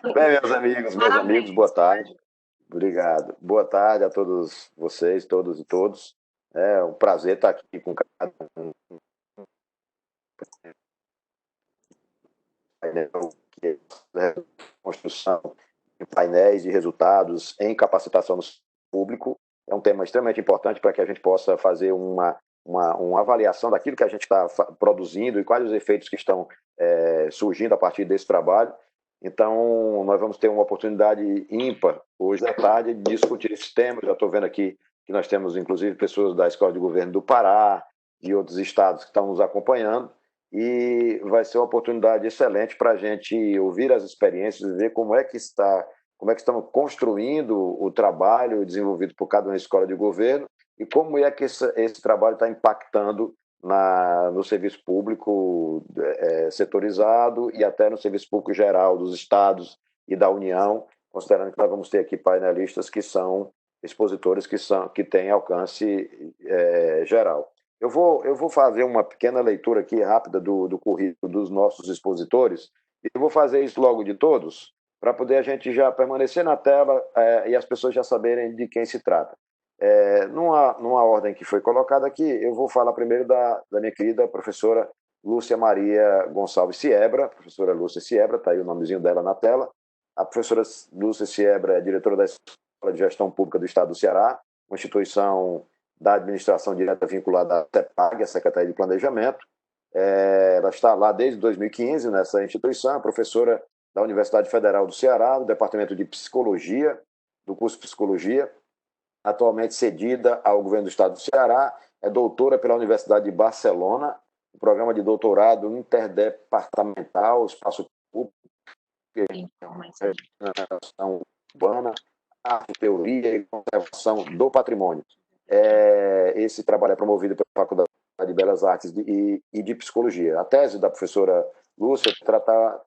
Bem, meus amigos, boa Parabéns. tarde. Obrigado. Boa tarde a todos vocês, todos e todos. É um prazer estar aqui com cada um painel que é construção de painéis de resultados em capacitação do público. É um tema extremamente importante para que a gente possa fazer uma avaliação daquilo que a gente está produzindo e quais os efeitos que estão surgindo a partir desse trabalho. Então, nós vamos ter uma oportunidade ímpar hoje à tarde de discutir esse tema. Já estou vendo aqui que nós temos, inclusive, pessoas da Escola de Governo do Pará, de outros estados que estão nos acompanhando, e vai ser uma oportunidade excelente para a gente ouvir as experiências e ver como é que estamos construindo o trabalho desenvolvido por cada uma escola de governo e como é que esse trabalho está impactando no serviço público setorizado e até no serviço público geral dos estados e da União, considerando que nós vamos ter aqui painelistas que são expositores que têm alcance geral. Eu vou fazer uma pequena leitura aqui rápida do currículo dos nossos expositores, e eu vou fazer isso logo de todos, para poder a gente já permanecer na tela e as pessoas já saberem de quem se trata. Numa ordem que foi colocada aqui, eu vou falar primeiro da minha querida professora Lúcia Maria Gonçalves Siebra, professora Lúcia Siebra, está aí o nomezinho dela na tela. A professora Lúcia Siebra é diretora da Escola de Gestão Pública do Estado do Ceará, uma instituição da administração direta vinculada à CEPAG, a Secretaria de Planejamento. Ela está lá desde 2015 nessa instituição, é professora da Universidade Federal do Ceará, do Departamento de Psicologia, do curso de Psicologia, atualmente cedida ao governo do Estado do Ceará, é doutora pela Universidade de Barcelona, o programa de doutorado interdepartamental, espaço público, Então, mas regeneração urbana, arte, teoria e conservação do patrimônio. Esse trabalho é promovido pela Faculdade de Belas Artes e de Psicologia. A tese da professora Lúcia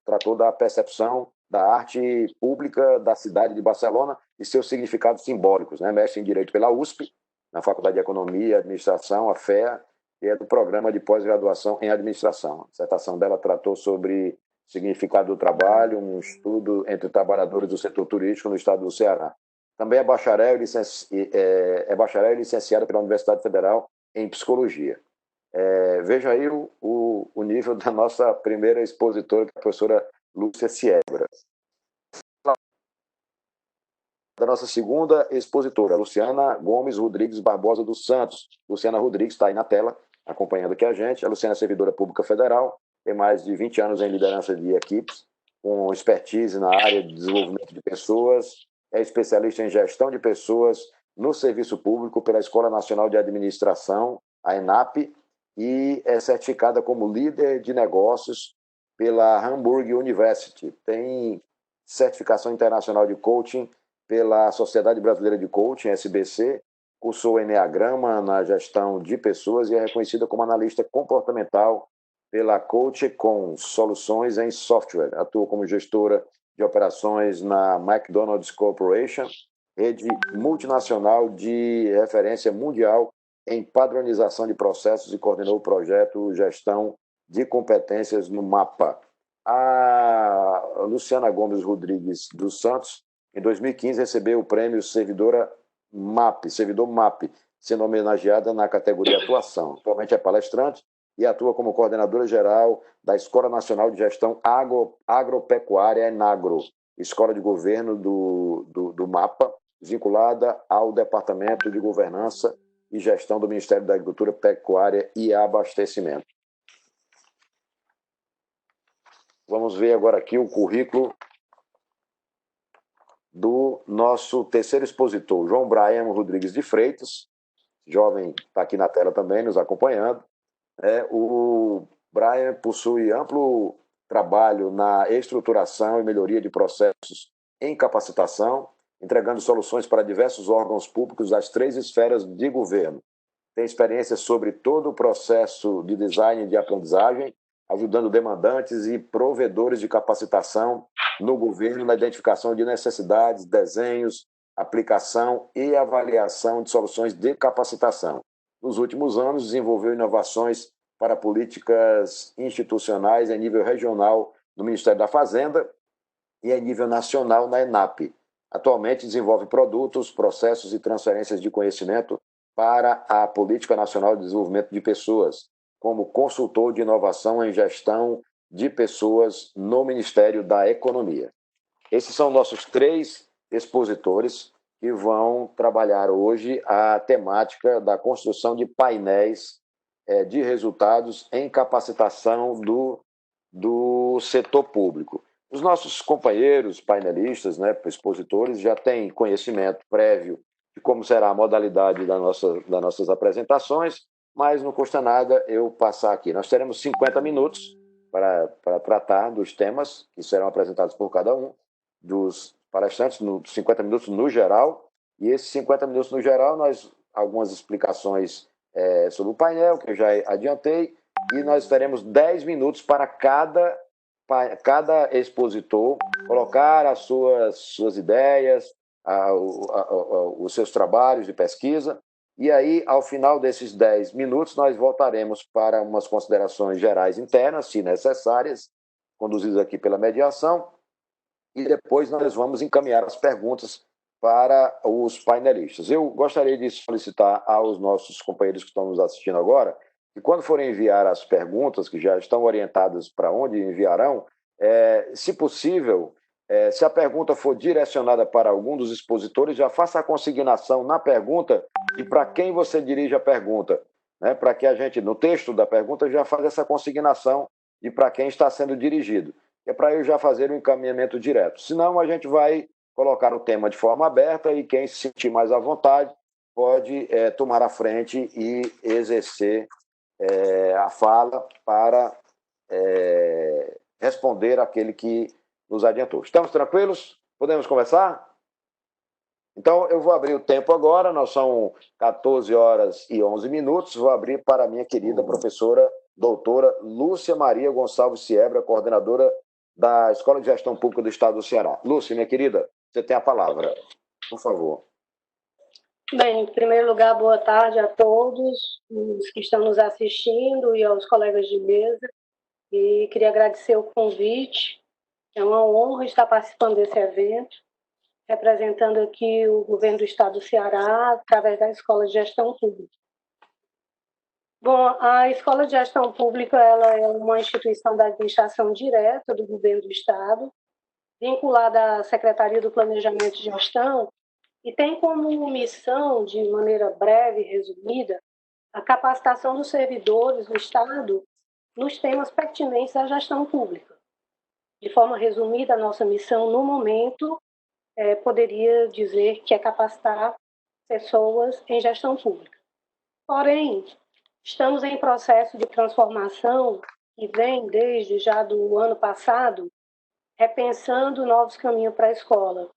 tratou da percepção da arte pública da cidade de Barcelona e seus significados simbólicos. Né? Mestre em Direito pela USP, na Faculdade de Economia e Administração, a FEA, e é do programa de pós-graduação em Administração. A dissertação dela tratou sobre significado do trabalho, um estudo entre trabalhadores do setor turístico no estado do Ceará. Também é bacharel e licenciada pela Universidade Federal em Psicologia. Veja aí o nível da nossa primeira expositora, que é a professora Lúcia Siebra. Da nossa segunda expositora, Luciana Gomes Rodrigues Barbosa dos Santos. Luciana Rodrigues está aí na tela, acompanhando aqui a gente. A Luciana é servidora pública federal, tem mais de 20 anos em liderança de equipes, com expertise na área de desenvolvimento de pessoas, é especialista em gestão de pessoas no serviço público pela Escola Nacional de Administração, a ENAP, e é certificada como líder de negócios pela Hamburg University. Tem certificação internacional de coaching pela Sociedade Brasileira de Coaching, SBC, cursou Enneagrama na gestão de pessoas e é reconhecida como analista comportamental pela Coach com soluções em software. Atua como gestora de operações na McDonald's Corporation, rede multinacional de referência mundial em padronização de processos e coordenou o projeto Gestão de Competências no MAPA. A Luciana Gomes Rodrigues dos Santos, em 2015, recebeu o prêmio Servidor MAP, sendo homenageada na categoria Atuação. Atualmente é palestrante e atua como coordenadora geral da Escola Nacional de Gestão Agropecuária, ENAGRO, Escola de Governo do MAPA, vinculada ao Departamento de Governança e Gestão do Ministério da Agricultura, Pecuária e Abastecimento. Vamos ver agora aqui o currículo do nosso terceiro expositor, João Brian Rodrigues de Freitas, jovem, está aqui na tela também, nos acompanhando. O Brian possui amplo trabalho na estruturação e melhoria de processos em capacitação, entregando soluções para diversos órgãos públicos das três esferas de governo. Tem experiência sobre todo o processo de design de aprendizagem, ajudando demandantes e provedores de capacitação no governo na identificação de necessidades, desenhos, aplicação e avaliação de soluções de capacitação. Nos últimos anos, desenvolveu inovações para políticas institucionais em nível regional no Ministério da Fazenda e em nível nacional na ENAP. Atualmente desenvolve produtos, processos e transferências de conhecimento para a Política Nacional de Desenvolvimento de Pessoas, como consultor de inovação em gestão de pessoas no Ministério da Economia. Esses são nossos 3 expositores que vão trabalhar hoje a temática da construção de painéis de resultados em capacitação do setor público. Os nossos companheiros painelistas, expositores, já têm conhecimento prévio de como será a modalidade das nossas apresentações, mas não custa nada eu passar aqui. Nós teremos 50 minutos para tratar dos temas que serão apresentados por cada um dos palestrantes, 50 minutos no geral, e esses 50 minutos no geral, algumas explicações sobre o painel, que eu já adiantei, e nós teremos 10 minutos para cada expositor colocar as suas ideias, os seus trabalhos de pesquisa, e aí, ao final desses 10 minutos, nós voltaremos para umas considerações gerais internas, se necessárias, conduzidas aqui pela mediação, e depois nós vamos encaminhar as perguntas para os painelistas. Eu gostaria de solicitar aos nossos companheiros que estão nos assistindo agora, que quando forem enviar as perguntas, que já estão orientadas para onde enviarão, se possível, se a pergunta for direcionada para algum dos expositores, já faça a consignação na pergunta e para quem você dirige a pergunta, para que a gente, no texto da pergunta, já faça essa consignação e para quem está sendo dirigido, que é para eu já fazer o encaminhamento direto. Senão, a gente vai colocar o tema de forma aberta e quem se sentir mais à vontade pode tomar a frente e exercer a fala para responder aquele que nos adiantou. Estamos tranquilos? Podemos começar? Então, eu vou abrir o tempo agora, nós são 14 horas e 11 minutos, vou abrir para a minha querida professora, doutora Lúcia Maria Gonçalves Siebra, coordenadora da Escola de Gestão Pública do Estado do Ceará. Lúcia, minha querida, você tem a palavra, por favor. Bem, em primeiro lugar, boa tarde a todos os que estão nos assistindo e aos colegas de mesa. E queria agradecer o convite. É uma honra estar participando desse evento, representando aqui o governo do Estado do Ceará, através da Escola de Gestão Pública. Bom, a Escola de Gestão Pública ela é uma instituição da administração direta do governo do Estado, vinculada à Secretaria do Planejamento e Gestão, e tem como missão, de maneira breve e resumida, a capacitação dos servidores do Estado nos temas pertinentes à gestão pública. De forma resumida, a nossa missão, no momento, poderia dizer que é capacitar pessoas em gestão pública. Porém, estamos em processo de transformação que vem desde já do ano passado, repensando novos caminhos para a escola.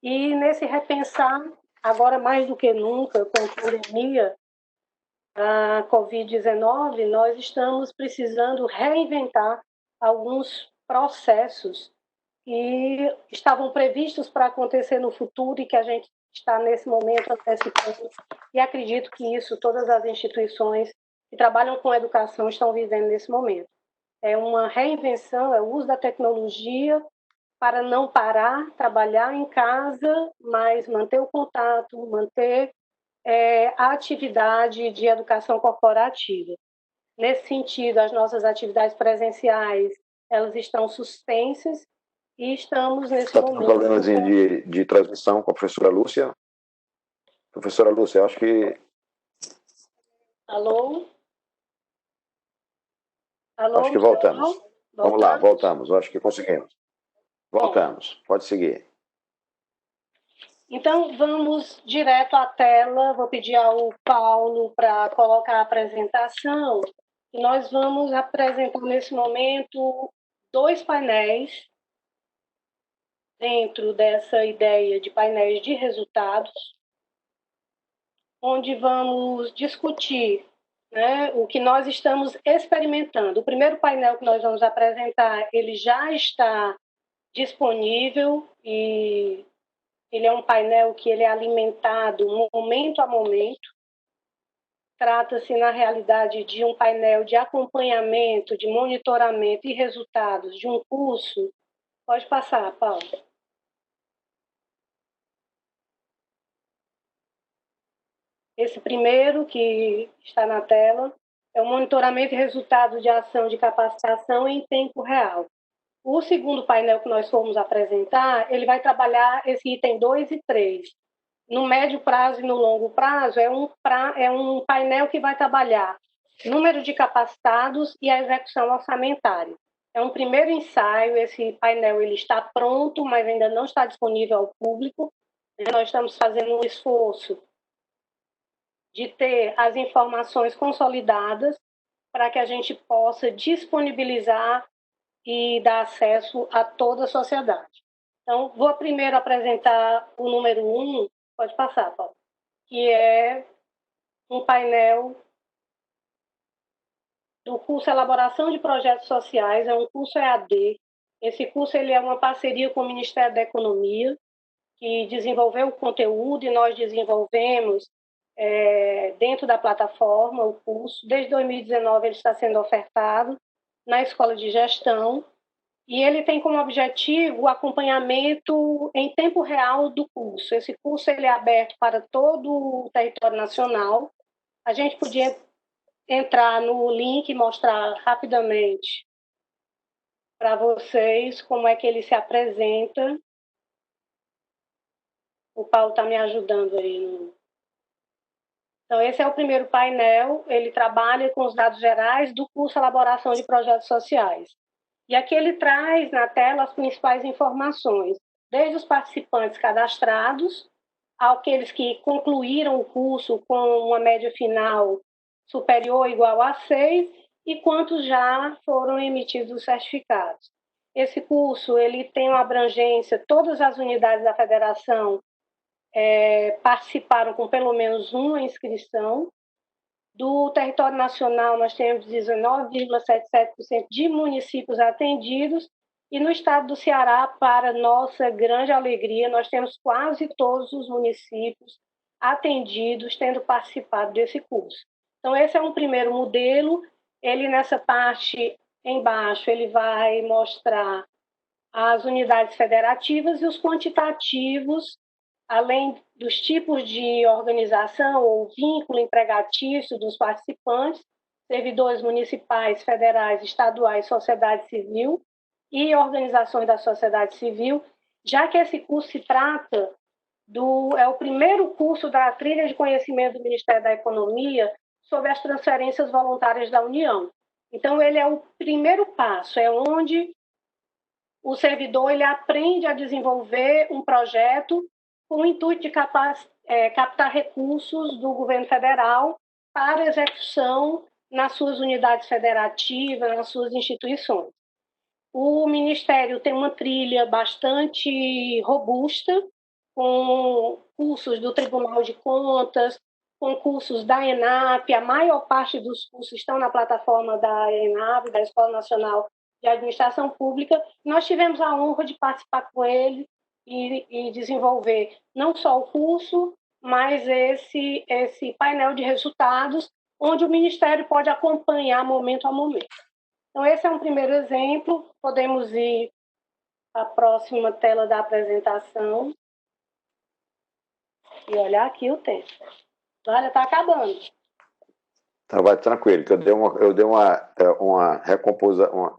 E nesse repensar, agora mais do que nunca, com a pandemia, a Covid-19, nós estamos precisando reinventar alguns processos que estavam previstos para acontecer no futuro e que a gente está nesse momento antecipando. E acredito que isso todas as instituições que trabalham com educação estão vivendo nesse momento. É uma reinvenção, é o uso da tecnologia para não parar, trabalhar em casa, mas manter o contato, manter a atividade de educação corporativa. Nesse sentido, as nossas atividades presenciais, elas estão suspensas e estamos nesse momento... Está com problemas de transmissão com a professora Lúcia? Professora Lúcia, eu acho que... Alô? Alô? Acho que voltamos. Vamos lá, voltamos. Eu acho que conseguimos. Voltamos. Bom, pode seguir. Então, vamos direto à tela. Vou pedir ao Paulo para colocar a apresentação. E nós vamos apresentar, nesse momento, 2 painéis dentro dessa ideia de painéis de resultados, onde vamos discutir o que nós estamos experimentando. O primeiro painel que nós vamos apresentar, ele já está disponível e ele é um painel que ele é alimentado momento a momento. Trata-se, na realidade, de um painel de acompanhamento, de monitoramento e resultados de um curso Pode passar, Paulo. Esse primeiro que está na tela é o monitoramento e resultado de ação de capacitação em tempo real. O segundo painel que nós fomos apresentar, ele vai trabalhar esse item 2 e 3. No médio prazo e no longo prazo, é um painel que vai trabalhar número de capacitados e a execução orçamentária. É um primeiro ensaio, esse painel ele está pronto, mas ainda não está disponível ao público. Nós estamos fazendo um esforço de ter as informações consolidadas para que a gente possa disponibilizar e dar acesso a toda a sociedade. Então, vou primeiro apresentar o número 1, pode passar, Paulo, que é um painel do curso Elaboração de Projetos Sociais, é um curso EAD. Esse curso ele é uma parceria com o Ministério da Economia, que desenvolveu o conteúdo e nós desenvolvemos dentro da plataforma o curso. Desde 2019 ele está sendo ofertado na Escola de Gestão e ele tem como objetivo o acompanhamento em tempo real do curso. Esse curso ele é aberto para todo o território nacional. A gente podia entrar no link e mostrar rapidamente para vocês como é que ele se apresenta. O Paulo está me ajudando aí. Então, esse é o primeiro painel. Ele trabalha com os dados gerais do curso Elaboração de Projetos Sociais. E aqui ele traz na tela as principais informações, desde os participantes cadastrados, aqueles que concluíram o curso com uma média final superior ou igual a 6, e quantos já foram emitidos os certificados. Esse curso ele tem uma abrangência, todas as unidades da federação participaram com pelo menos uma inscrição. Do território nacional, nós temos 19,77% de municípios atendidos, e no estado do Ceará, para nossa grande alegria, nós temos quase todos os municípios atendidos tendo participado desse curso. Então, esse é um primeiro modelo. Ele, nessa parte embaixo, ele vai mostrar as unidades federativas e os quantitativos, além dos tipos de organização ou vínculo empregatício dos participantes, servidores municipais, federais, estaduais, sociedade civil e organizações da sociedade civil, já que esse curso se trata é o primeiro curso da trilha de conhecimento do Ministério da Economia sobre as transferências voluntárias da União. Então, ele é o primeiro passo, é onde o servidor ele aprende a desenvolver um projeto com o intuito de captar recursos do governo federal para execução nas suas unidades federativas, nas suas instituições. O Ministério tem uma trilha bastante robusta, com cursos do Tribunal de Contas, com cursos da ENAP. A maior parte dos cursos estão na plataforma da ENAP, da Escola Nacional de Administração Pública. Nós tivemos a honra de participar com ele e desenvolver não só o curso, mas esse painel de resultados, onde o Ministério pode acompanhar momento a momento. Então, esse é um primeiro exemplo. Podemos ir à próxima tela da apresentação e olhar aqui o texto. Olha, está acabando. Tá, vai tranquilo, que eu dei uma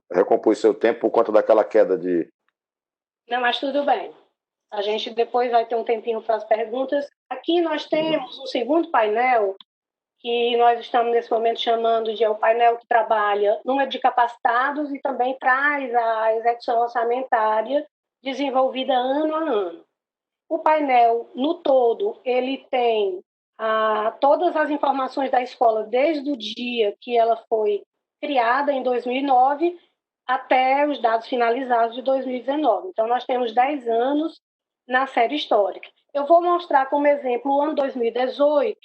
recompus seu tempo por conta daquela queda de... Não, mas tudo bem. A gente depois vai ter um tempinho para as perguntas. Aqui nós temos um segundo painel que nós estamos nesse momento chamando de o painel que trabalha número de capacitados e também traz a execução orçamentária desenvolvida ano a ano. O painel, no todo, ele tem todas as informações da escola desde o dia que ela foi criada, em 2009, até os dados finalizados de 2019. Então, nós temos 10 anos na série histórica. Eu vou mostrar como exemplo o ano 2018,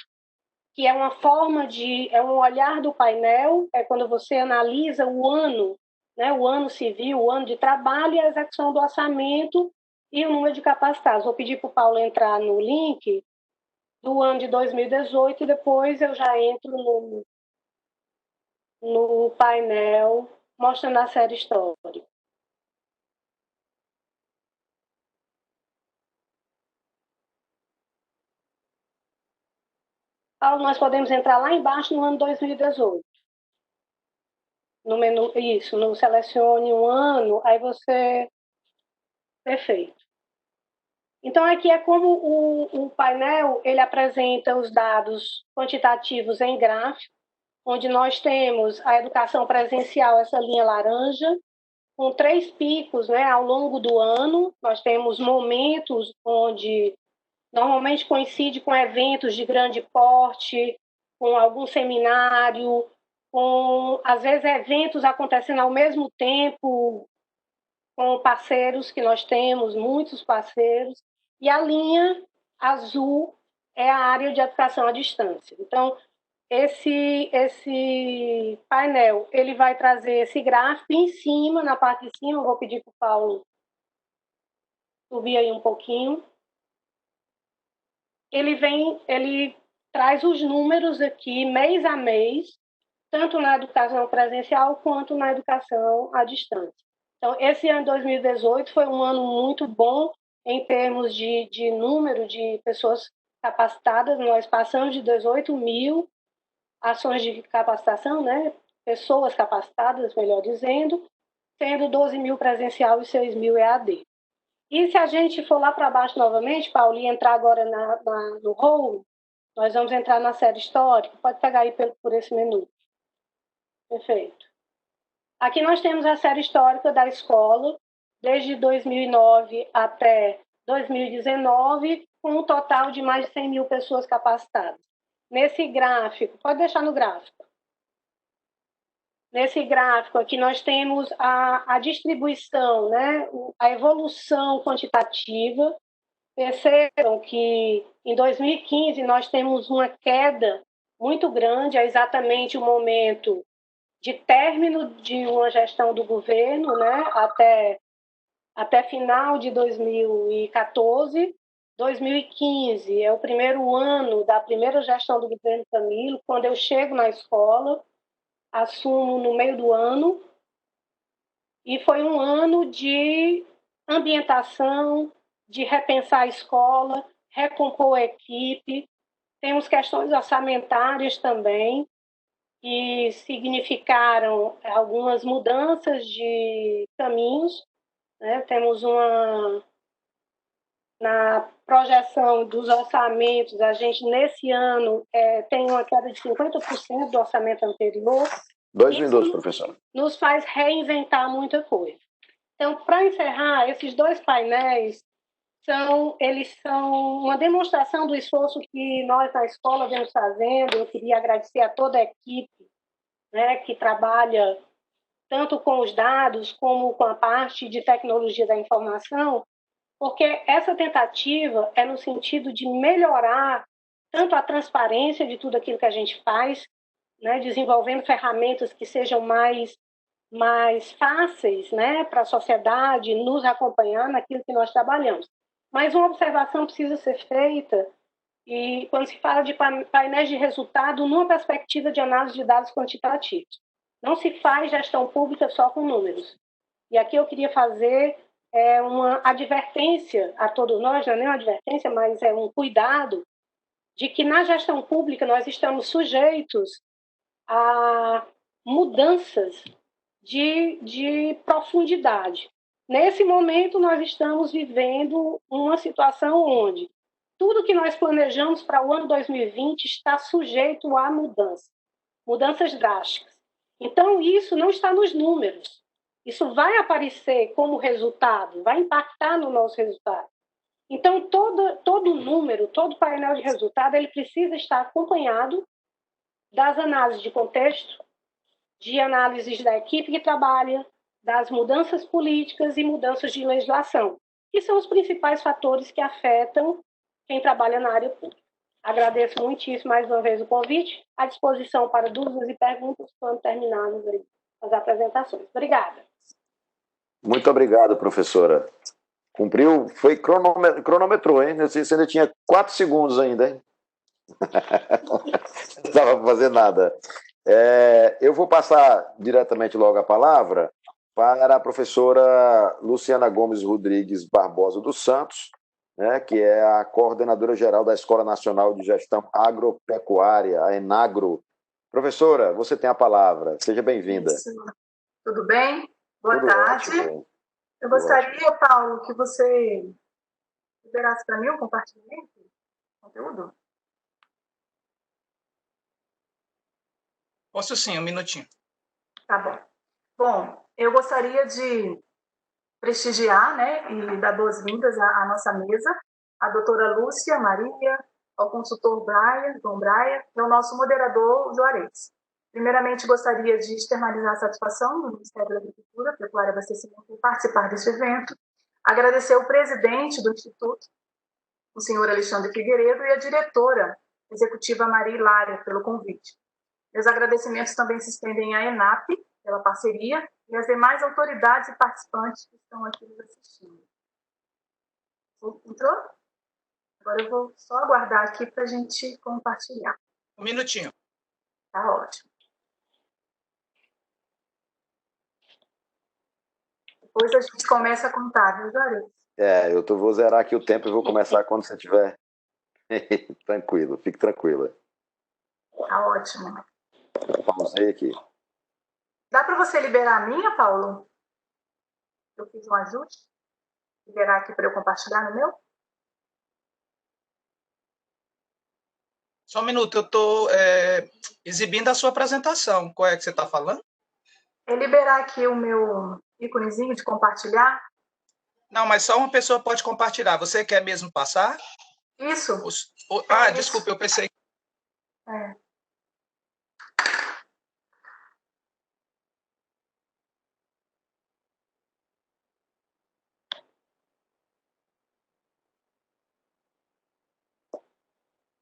que é uma forma é um olhar do painel, é quando você analisa o ano, né, o ano civil, o ano de trabalho e a execução do orçamento e o número de capacitados. Vou pedir para o Paulo entrar no link do ano de 2018 e depois eu já entro no painel mostrando a série histórica. Paulo, nós podemos entrar lá embaixo no ano 2018. No menu, isso, no selecione um ano, aí você... Perfeito. Então, aqui é como o painel, ele apresenta os dados quantitativos em gráfico, onde nós temos a educação presencial, essa linha laranja, com 3 picos, né, ao longo do ano. Nós temos momentos onde normalmente coincide com eventos de grande porte, com algum seminário, com, às vezes, eventos acontecendo ao mesmo tempo, com parceiros que nós temos, muitos parceiros, e a linha azul é a área de educação à distância. Então, esse painel, ele vai trazer esse gráfico em cima, na parte de cima, eu vou pedir para o Paulo subir aí um pouquinho. Ele traz os números aqui, mês a mês, tanto na educação presencial quanto na educação à distância. Então, esse ano 2018 foi um ano muito bom em termos de número de pessoas capacitadas. Nós passamos de 18 mil ações de capacitação, né? Pessoas capacitadas, melhor dizendo, sendo 12 mil presencial e 6 mil EAD. E se a gente for lá para baixo novamente, Paulo, e entrar agora no home, nós vamos entrar na série histórica. Pode pegar aí por esse menu. Perfeito. Aqui nós temos a série histórica da escola, desde 2009 até 2019, com um total de mais de 100 mil pessoas capacitadas. Nesse gráfico, pode deixar no gráfico. Nesse gráfico aqui nós temos a distribuição, né? A evolução quantitativa. Percebam que em 2015 nós temos uma queda muito grande, é exatamente o momento de término de uma gestão do governo, né? Até final de 2014. 2015 é o primeiro ano da primeira gestão do governo Camilo, quando eu chego na escola, assumo no meio do ano, e foi um ano de ambientação, de repensar a escola, recompor a equipe. Temos questões orçamentárias também, que significaram algumas mudanças de caminhos, né? Temos na projeção dos orçamentos, a gente, nesse ano, tem uma queda de 50% do orçamento anterior. 2 minutos, professor. Nos faz reinventar muita coisa. Então, para encerrar, esses 2 painéis eles são uma demonstração do esforço que nós na escola vemos fazendo. Eu queria agradecer a toda a equipe, né, que trabalha tanto com os dados como com a parte de tecnologia da informação, porque essa tentativa é no sentido de melhorar tanto a transparência de tudo aquilo que a gente faz, né, desenvolvendo ferramentas que sejam mais fáceis, né, para a sociedade nos acompanhar naquilo que nós trabalhamos. Mas uma observação precisa ser feita, e quando se fala de painéis de resultado, numa perspectiva de análise de dados quantitativos. Não se faz gestão pública só com números. E aqui eu queria fazer uma advertência a todos nós, não é nem uma advertência, mas é um cuidado, de que na gestão pública nós estamos sujeitos a mudanças de profundidade. Nesse momento, nós estamos vivendo uma situação onde tudo que nós planejamos para o ano 2020 está sujeito a mudanças drásticas. Então, isso não está nos números. Isso vai aparecer como resultado, vai impactar no nosso resultado. Então, todo número, todo painel de resultado, ele precisa estar acompanhado das análises de contexto, de análises da equipe que trabalha, das mudanças políticas e mudanças de legislação, que são os principais fatores que afetam quem trabalha na área pública. Agradeço muitíssimo mais uma vez o convite, à disposição para dúvidas e perguntas quando terminarmos as apresentações. Obrigada. Muito obrigado, professora. Cumpriu, cronometrou, hein? Você ainda tinha 4 segundos ainda, hein? Não estava fazendo nada. Eu vou passar diretamente logo a palavra para a professora Luciana Gomes Rodrigues Barbosa dos Santos, né, que é a coordenadora geral da Escola Nacional de Gestão Agropecuária, a ENAGRO. Professora, você tem a palavra. Seja bem-vinda. Tudo bem? Boa Tudo tarde. ótimo. Eu gostaria, Paulo, que você liberasse para mim o compartilhamento do conteúdo. Posso sim, um minutinho. Tá bom. Bom, eu gostaria de prestigiar, né, e dar boas-vindas à nossa mesa, a doutora Lúcia Maria, ao consultor João Braia, e ao nosso moderador Juarez. Primeiramente, gostaria de externalizar a satisfação do Ministério da Agricultura, Pecuária e Abastecimento por participar deste evento, agradecer ao presidente do Instituto, o senhor Alexandre Figueiredo, e a diretora executiva Maria Hilária, pelo convite. Meus agradecimentos também se estendem à ENAP, pela parceria, e às demais autoridades e participantes que estão aqui nos assistindo. Entrou? Agora eu vou só aguardar aqui para a gente compartilhar. Um minutinho. Tá ótimo. Depois a gente começa a contar, viu, Juarez? Vou zerar aqui o tempo e vou começar quando você estiver tranquilo. Fique tranquila. Tá ótimo. Pausei aqui. Dá para você liberar a minha, Paulo? Eu fiz um ajuste. Liberar aqui para eu compartilhar no meu? Só um minuto, eu estou exibindo a sua apresentação. Qual é que você está falando? É liberar aqui o meu íconezinho de compartilhar. Não, mas só uma pessoa pode compartilhar. Você quer mesmo passar? Isso. Desculpa, eu pensei.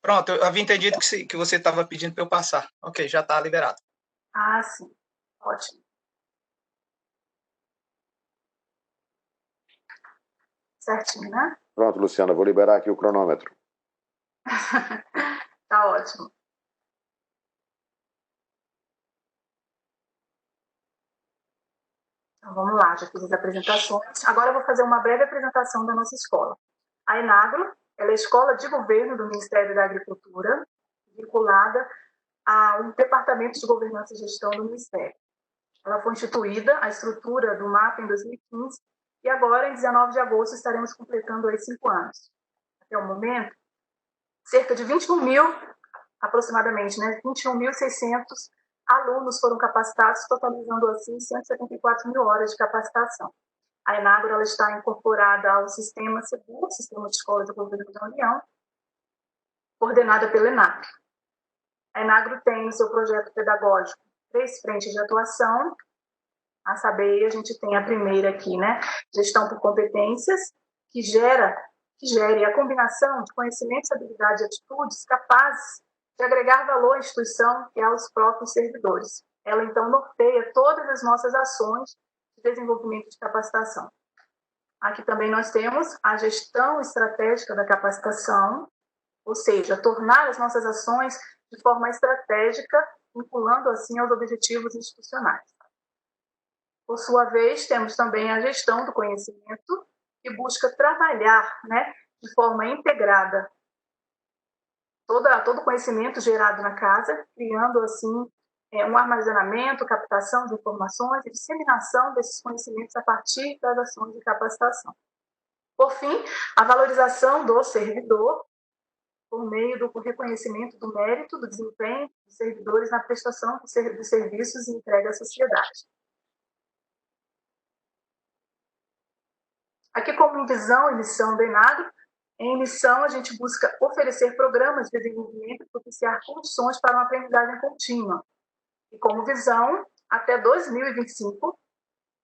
Pronto, eu havia entendido que você estava pedindo para eu passar. Ok, já está liberado. Ah, sim. Ótimo. Certinho, né? Pronto, Luciana, vou liberar aqui o cronômetro. Tá ótimo. Então, vamos lá, já fiz as apresentações. Agora eu vou fazer uma breve apresentação da nossa escola. A ENAGRO, ela é a escola de governo do Ministério da Agricultura, vinculada a um departamento de governança e gestão do Ministério. Ela foi instituída, a estrutura do MAP, em 2015, e agora, em 19 de agosto, estaremos completando aí 5 anos. Até o momento, cerca de 21 mil, aproximadamente, né, 21.600 alunos foram capacitados, totalizando assim 174 mil horas de capacitação. A ENAGRO ela está incorporada ao Sistema Seguro, Sistema de Escola de Governo da União, coordenada pela ENAP. A ENAGRO tem no seu projeto pedagógico 3 frentes de atuação. A saber, a gente tem a primeira aqui, né? Gestão por competências, que gere a combinação de conhecimentos, habilidades e atitudes capazes de agregar valor à instituição e aos próprios servidores. Ela, então, norteia todas as nossas ações de desenvolvimento de capacitação. Aqui também nós temos a gestão estratégica da capacitação, ou seja, tornar as nossas ações de forma estratégica, vinculando assim aos objetivos institucionais. Por sua vez, temos também a gestão do conhecimento, que busca trabalhar, né, de forma integrada todo o conhecimento gerado na casa, criando assim um armazenamento, captação de informações e disseminação desses conhecimentos a partir das ações de capacitação. Por fim, a valorização do servidor, por meio do reconhecimento do mérito, do desempenho dos servidores na prestação dos serviços e entrega à sociedade. Aqui, como visão e missão do ENAGRO, em missão a gente busca oferecer programas de desenvolvimento e propiciar condições para uma aprendizagem contínua. E como visão, até 2025,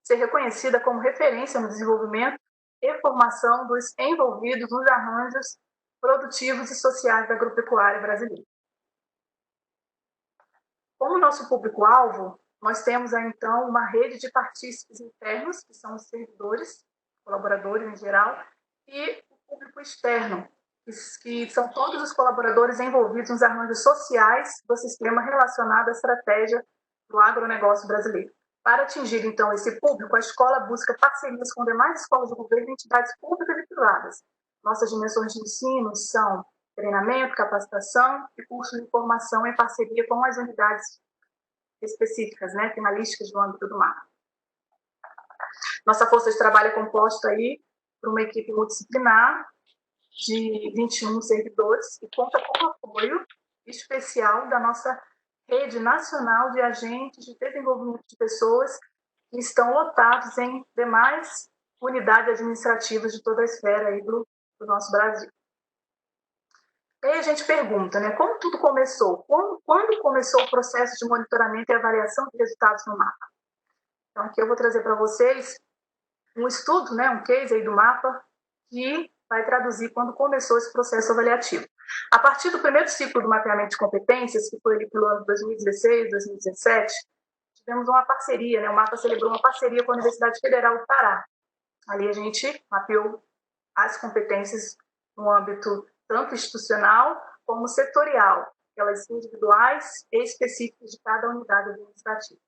ser reconhecida como referência no desenvolvimento e formação dos envolvidos nos arranjos produtivos e sociais da agropecuária brasileira. Como nosso público-alvo, nós temos aí, então, uma rede de partícipes internos, que são os servidores, colaboradores em geral, e o público externo, que são todos os colaboradores envolvidos nos arranjos sociais do sistema relacionado à estratégia do agronegócio brasileiro. Para atingir, então, esse público, a escola busca parcerias com demais escolas de governo e entidades públicas e privadas, Nossas dimensões de ensino são treinamento, capacitação e curso de formação em parceria com as unidades específicas, né, finalísticas do âmbito do MAPA. Nossa força de trabalho é composta aí por uma equipe multidisciplinar de 21 servidores e conta com o apoio especial da nossa rede nacional de agentes de desenvolvimento de pessoas que estão lotados em demais unidades administrativas de toda a esfera aí do nosso Brasil. E aí a gente pergunta, né, como tudo começou? Quando começou o processo de monitoramento e avaliação de resultados no MAPA? Então, aqui eu vou trazer para vocês um estudo, né, um case aí do MAPA, que vai traduzir quando começou esse processo avaliativo. A partir do primeiro ciclo do mapeamento de competências, que foi ali pelo ano 2016, 2017, tivemos uma parceria, né, o MAPA celebrou uma parceria com a Universidade Federal do Pará. Ali a gente mapeou as competências no âmbito tanto institucional como setorial, aquelas individuais e específicas de cada unidade administrativa.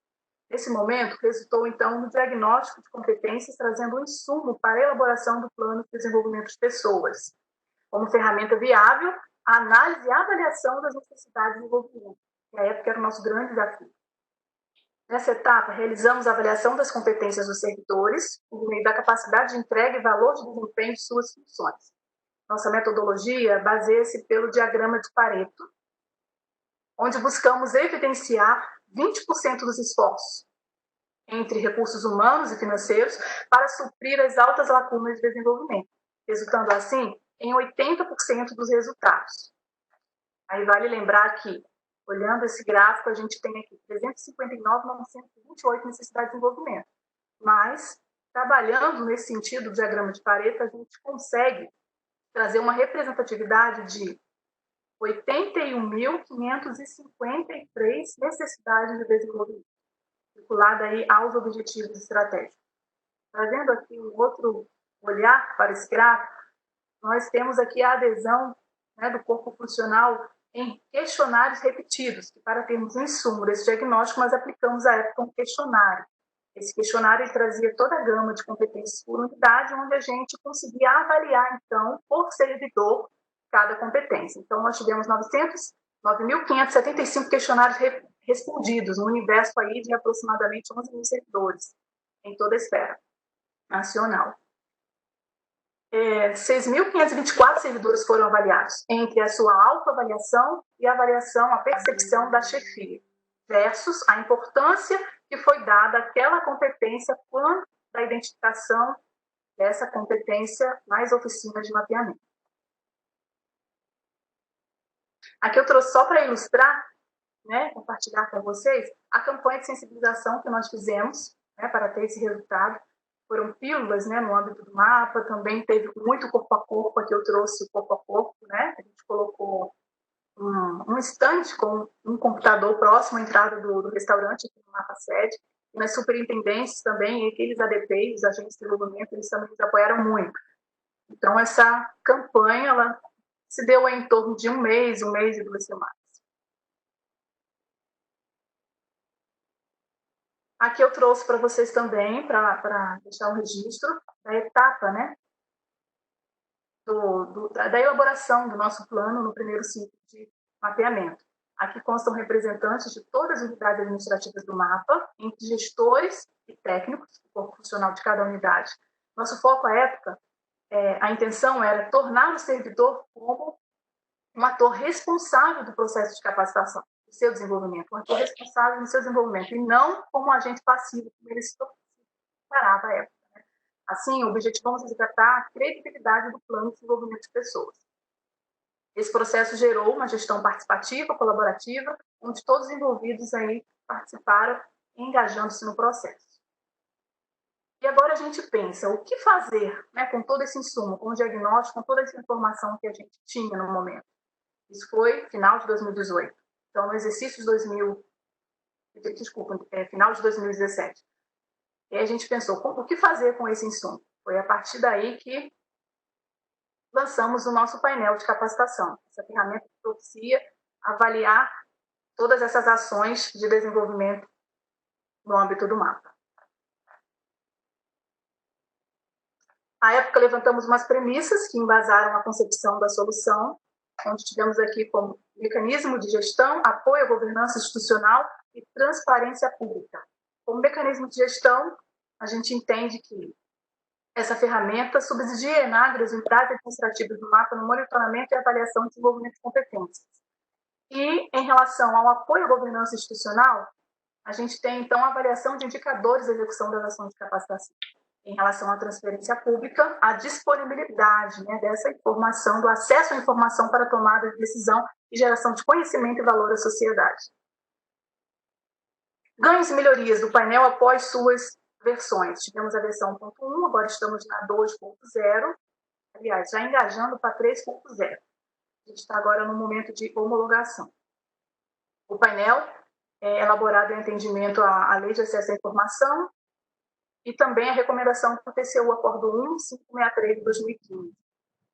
Nesse momento, resultou, então, no diagnóstico de competências, trazendo um insumo para a elaboração do plano de desenvolvimento de pessoas, como ferramenta viável, a análise e a avaliação das necessidades de desenvolvimento, que na época era o nosso grande desafio. Nessa etapa, realizamos a avaliação das competências dos servidores, por meio da capacidade de entrega e valor de desempenho de suas funções. Nossa metodologia baseia-se pelo diagrama de Pareto, onde buscamos evidenciar 20% dos esforços entre recursos humanos e financeiros para suprir as altas lacunas de desenvolvimento, resultando assim em 80% dos resultados. Aí vale lembrar que, olhando esse gráfico, a gente tem aqui 359.928 necessidades de desenvolvimento, mas, trabalhando nesse sentido do diagrama de Pareto, a gente consegue trazer uma representatividade de 81.553 necessidades de desenvolvimento, vinculada aí aos objetivos estratégicos. Trazendo aqui um outro olhar para esse gráfico, nós temos aqui a adesão, né, do corpo funcional em questionários repetidos, que para termos um insumo desse diagnóstico, nós aplicamos à época um questionário. Esse questionário ele trazia toda a gama de competências por unidade, onde a gente conseguia avaliar, então, por servidor, cada competência. Então, nós tivemos 9.575 questionários respondidos, um universo aí de aproximadamente 11 mil servidores, em toda a esfera nacional. 6.524 servidores foram avaliados, entre a sua autoavaliação e a avaliação, a percepção da chefia, versus a importância que foi dada àquela competência quando da identificação dessa competência nas oficinas de mapeamento. Aqui eu trouxe só para ilustrar, né, compartilhar com vocês, a campanha de sensibilização que nós fizemos, né, para ter esse resultado. Foram pílulas, né, no âmbito do MAPA, também teve muito corpo a corpo, aqui eu trouxe o corpo a corpo, né, a gente colocou um estande com um computador próximo à entrada do restaurante, aqui no MAPA sede, e nas superintendências também, e aqueles ADPs, os agentes de desenvolvimento, eles também nos apoiaram muito. Então, essa campanha, ela se deu em torno de um mês e 2 semanas. Aqui eu trouxe para vocês também, para deixar um registro da etapa, né, da elaboração do nosso plano no primeiro ciclo de mapeamento. Aqui constam representantes de todas as unidades administrativas do MAPA, entre gestores e técnicos, o corpo funcional de cada unidade. Nosso foco à época, a intenção era tornar o servidor como um ator responsável do processo de capacitação, do seu desenvolvimento, um ator responsável no seu desenvolvimento, e não como um agente passivo, como ele se parava à época. Né? Assim, objetivamos resgatar a credibilidade do plano de desenvolvimento de pessoas. Esse processo gerou uma gestão participativa, colaborativa, onde todos os envolvidos aí participaram, engajando-se no processo. E agora a gente pensa, o que fazer, né, com todo esse insumo, com o diagnóstico, com toda essa informação que a gente tinha no momento? Isso foi final de 2018. Então, no exercício de final de 2017. E aí a gente pensou, o que fazer com esse insumo? Foi a partir daí que lançamos o nosso painel de capacitação. Essa ferramenta que propicia avaliar todas essas ações de desenvolvimento no âmbito do MAPA. À época, levantamos umas premissas que embasaram a concepção da solução, onde tivemos aqui como mecanismo de gestão, apoio à governança institucional e transparência pública. Como mecanismo de gestão, a gente entende que essa ferramenta subsidia a ENAGRE, as unidades administrativas do MAPA, no monitoramento e avaliação de desenvolvimento de competências. E, em relação ao apoio à governança institucional, a gente tem, então, a avaliação de indicadores de execução das ações de capacitação. Em relação à transferência pública, a disponibilidade, né, dessa informação, do acesso à informação para tomada de decisão e geração de conhecimento e valor à sociedade. Ganhos e melhorias do painel após suas versões. Tivemos a versão 1.1, agora estamos na 2.0, aliás, já engajando para 3.0. A gente está agora no momento de homologação. O painel é elaborado em atendimento à Lei de Acesso à Informação e também a recomendação do TCU Acordo 1563 de 2015.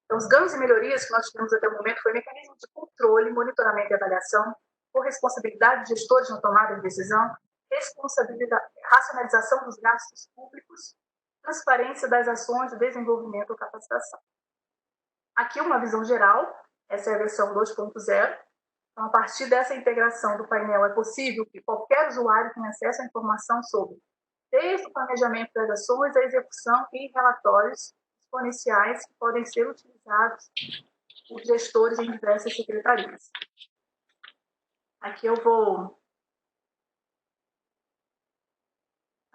Então, os ganhos e melhorias que nós tivemos até o momento foi mecanismo de controle, monitoramento e avaliação, corresponsabilidade de gestores na tomada de decisão, responsabilidade, racionalização dos gastos públicos, transparência das ações de desenvolvimento ou capacitação. Aqui uma visão geral, essa é a versão 2.0. Então, a partir dessa integração do painel, é possível que qualquer usuário tenha acesso à informação sobre desde o planejamento das ações, a execução e relatórios exponenciais que podem ser utilizados por gestores em diversas secretarias. Aqui eu vou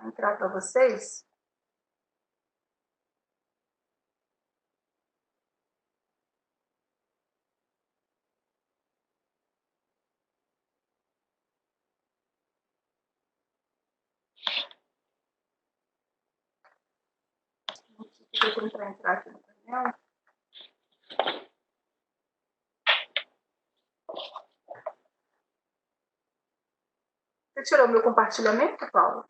entrar para vocês. Vou tentar entrar aqui no painel. Você tirou meu compartilhamento, Paulo?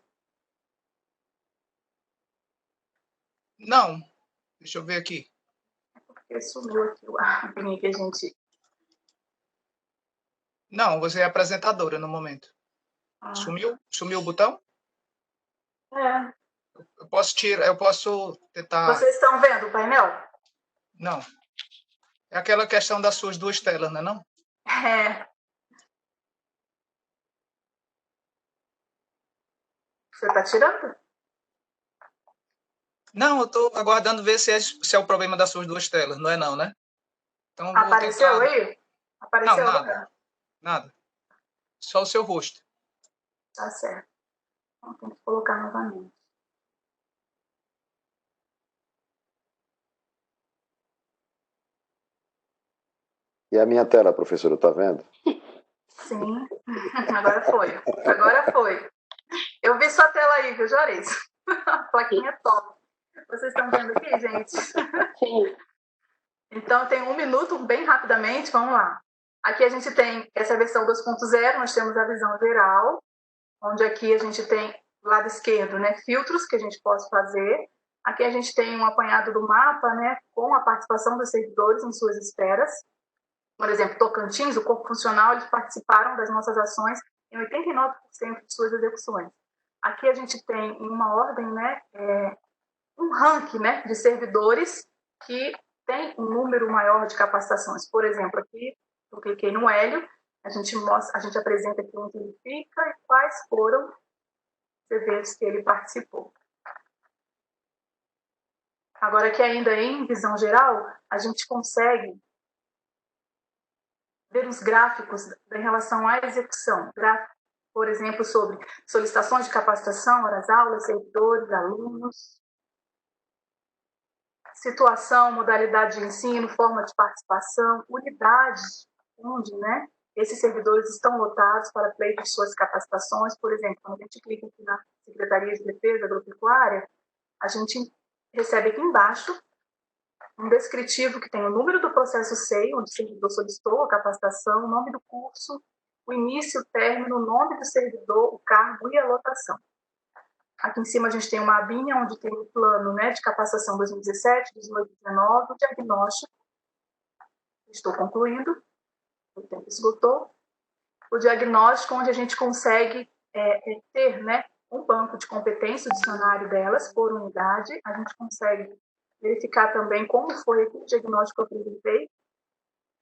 Não. Deixa eu ver aqui. Porque sumiu aqui o arbinho que a gente... Não, você é apresentadora no momento. Sumiu? Sumiu o botão? É. Eu posso tirar, eu posso tentar... Vocês estão vendo o painel? Não. É aquela questão das suas duas telas, não é não? É. Você está tirando? Não, eu estou aguardando ver se é o problema das suas duas telas, não é não, né? Então, vou Apareceu tentar... aí? Apareceu Não, agora? nada. Nada. Só o seu rosto. Tá certo. Então, tem que colocar novamente. E a minha tela, professora, está vendo? Sim. Agora foi. Agora foi. Eu vi sua tela aí, viu, Juarez? A plaquinha é top. Vocês estão vendo aqui, gente? Sim. Então, tem 1 minuto, bem rapidamente, vamos lá. Aqui a gente tem essa versão 2.0, nós temos a visão geral, onde aqui a gente tem, do lado esquerdo, né, filtros que a gente pode fazer. Aqui a gente tem um apanhado do mapa, né, com a participação dos servidores em suas esferas. Por exemplo, Tocantins, o corpo funcional, eles participaram das nossas ações em 89% de suas execuções. Aqui a gente tem, em uma ordem, né, um ranking, né, de servidores que tem um número maior de capacitações. Por exemplo, aqui eu cliquei no Hélio, a gente apresenta aqui onde ele fica e quais foram os eventos que ele participou. Agora, aqui ainda em visão geral, a gente consegue ver os gráficos em relação à execução. Por exemplo, sobre solicitações de capacitação, horas-aulas, servidores, alunos, situação, modalidade de ensino, forma de participação, unidades onde, né, esses servidores estão lotados para pleito de suas capacitações. Por exemplo, quando a gente clica aqui na Secretaria de Defesa Agropecuária, a gente recebe aqui embaixo um descritivo que tem o número do processo SEI, onde o servidor solicitou a capacitação, o nome do curso, o início, o término, o nome do servidor, o cargo e a lotação. Aqui em cima a gente tem uma abinha onde tem o plano, né, de capacitação 2017, 2019, o diagnóstico. Estou concluindo, o tempo esgotou. O diagnóstico, onde a gente consegue ter, né, um banco de competência, o dicionário delas, por unidade. A gente consegue verificar também como foi o diagnóstico que eu apresentei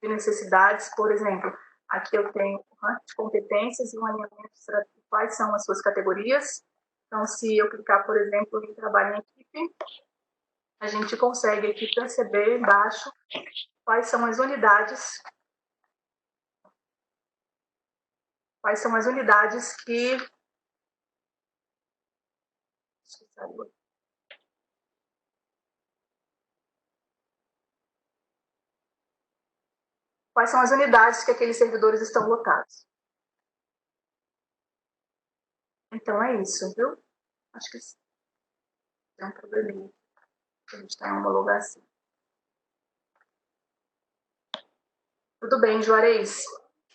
de necessidades. Por exemplo, aqui eu tenho o ranking de competências e um alinhamento estratégico, quais são as suas categorias. Então, se eu clicar, por exemplo, em trabalho em equipe, a gente consegue aqui perceber embaixo quais são as unidades que aqueles servidores estão lotados. Então é isso, viu? Acho que tem um probleminha. A gente está em homologação. Tudo bem, Juarez?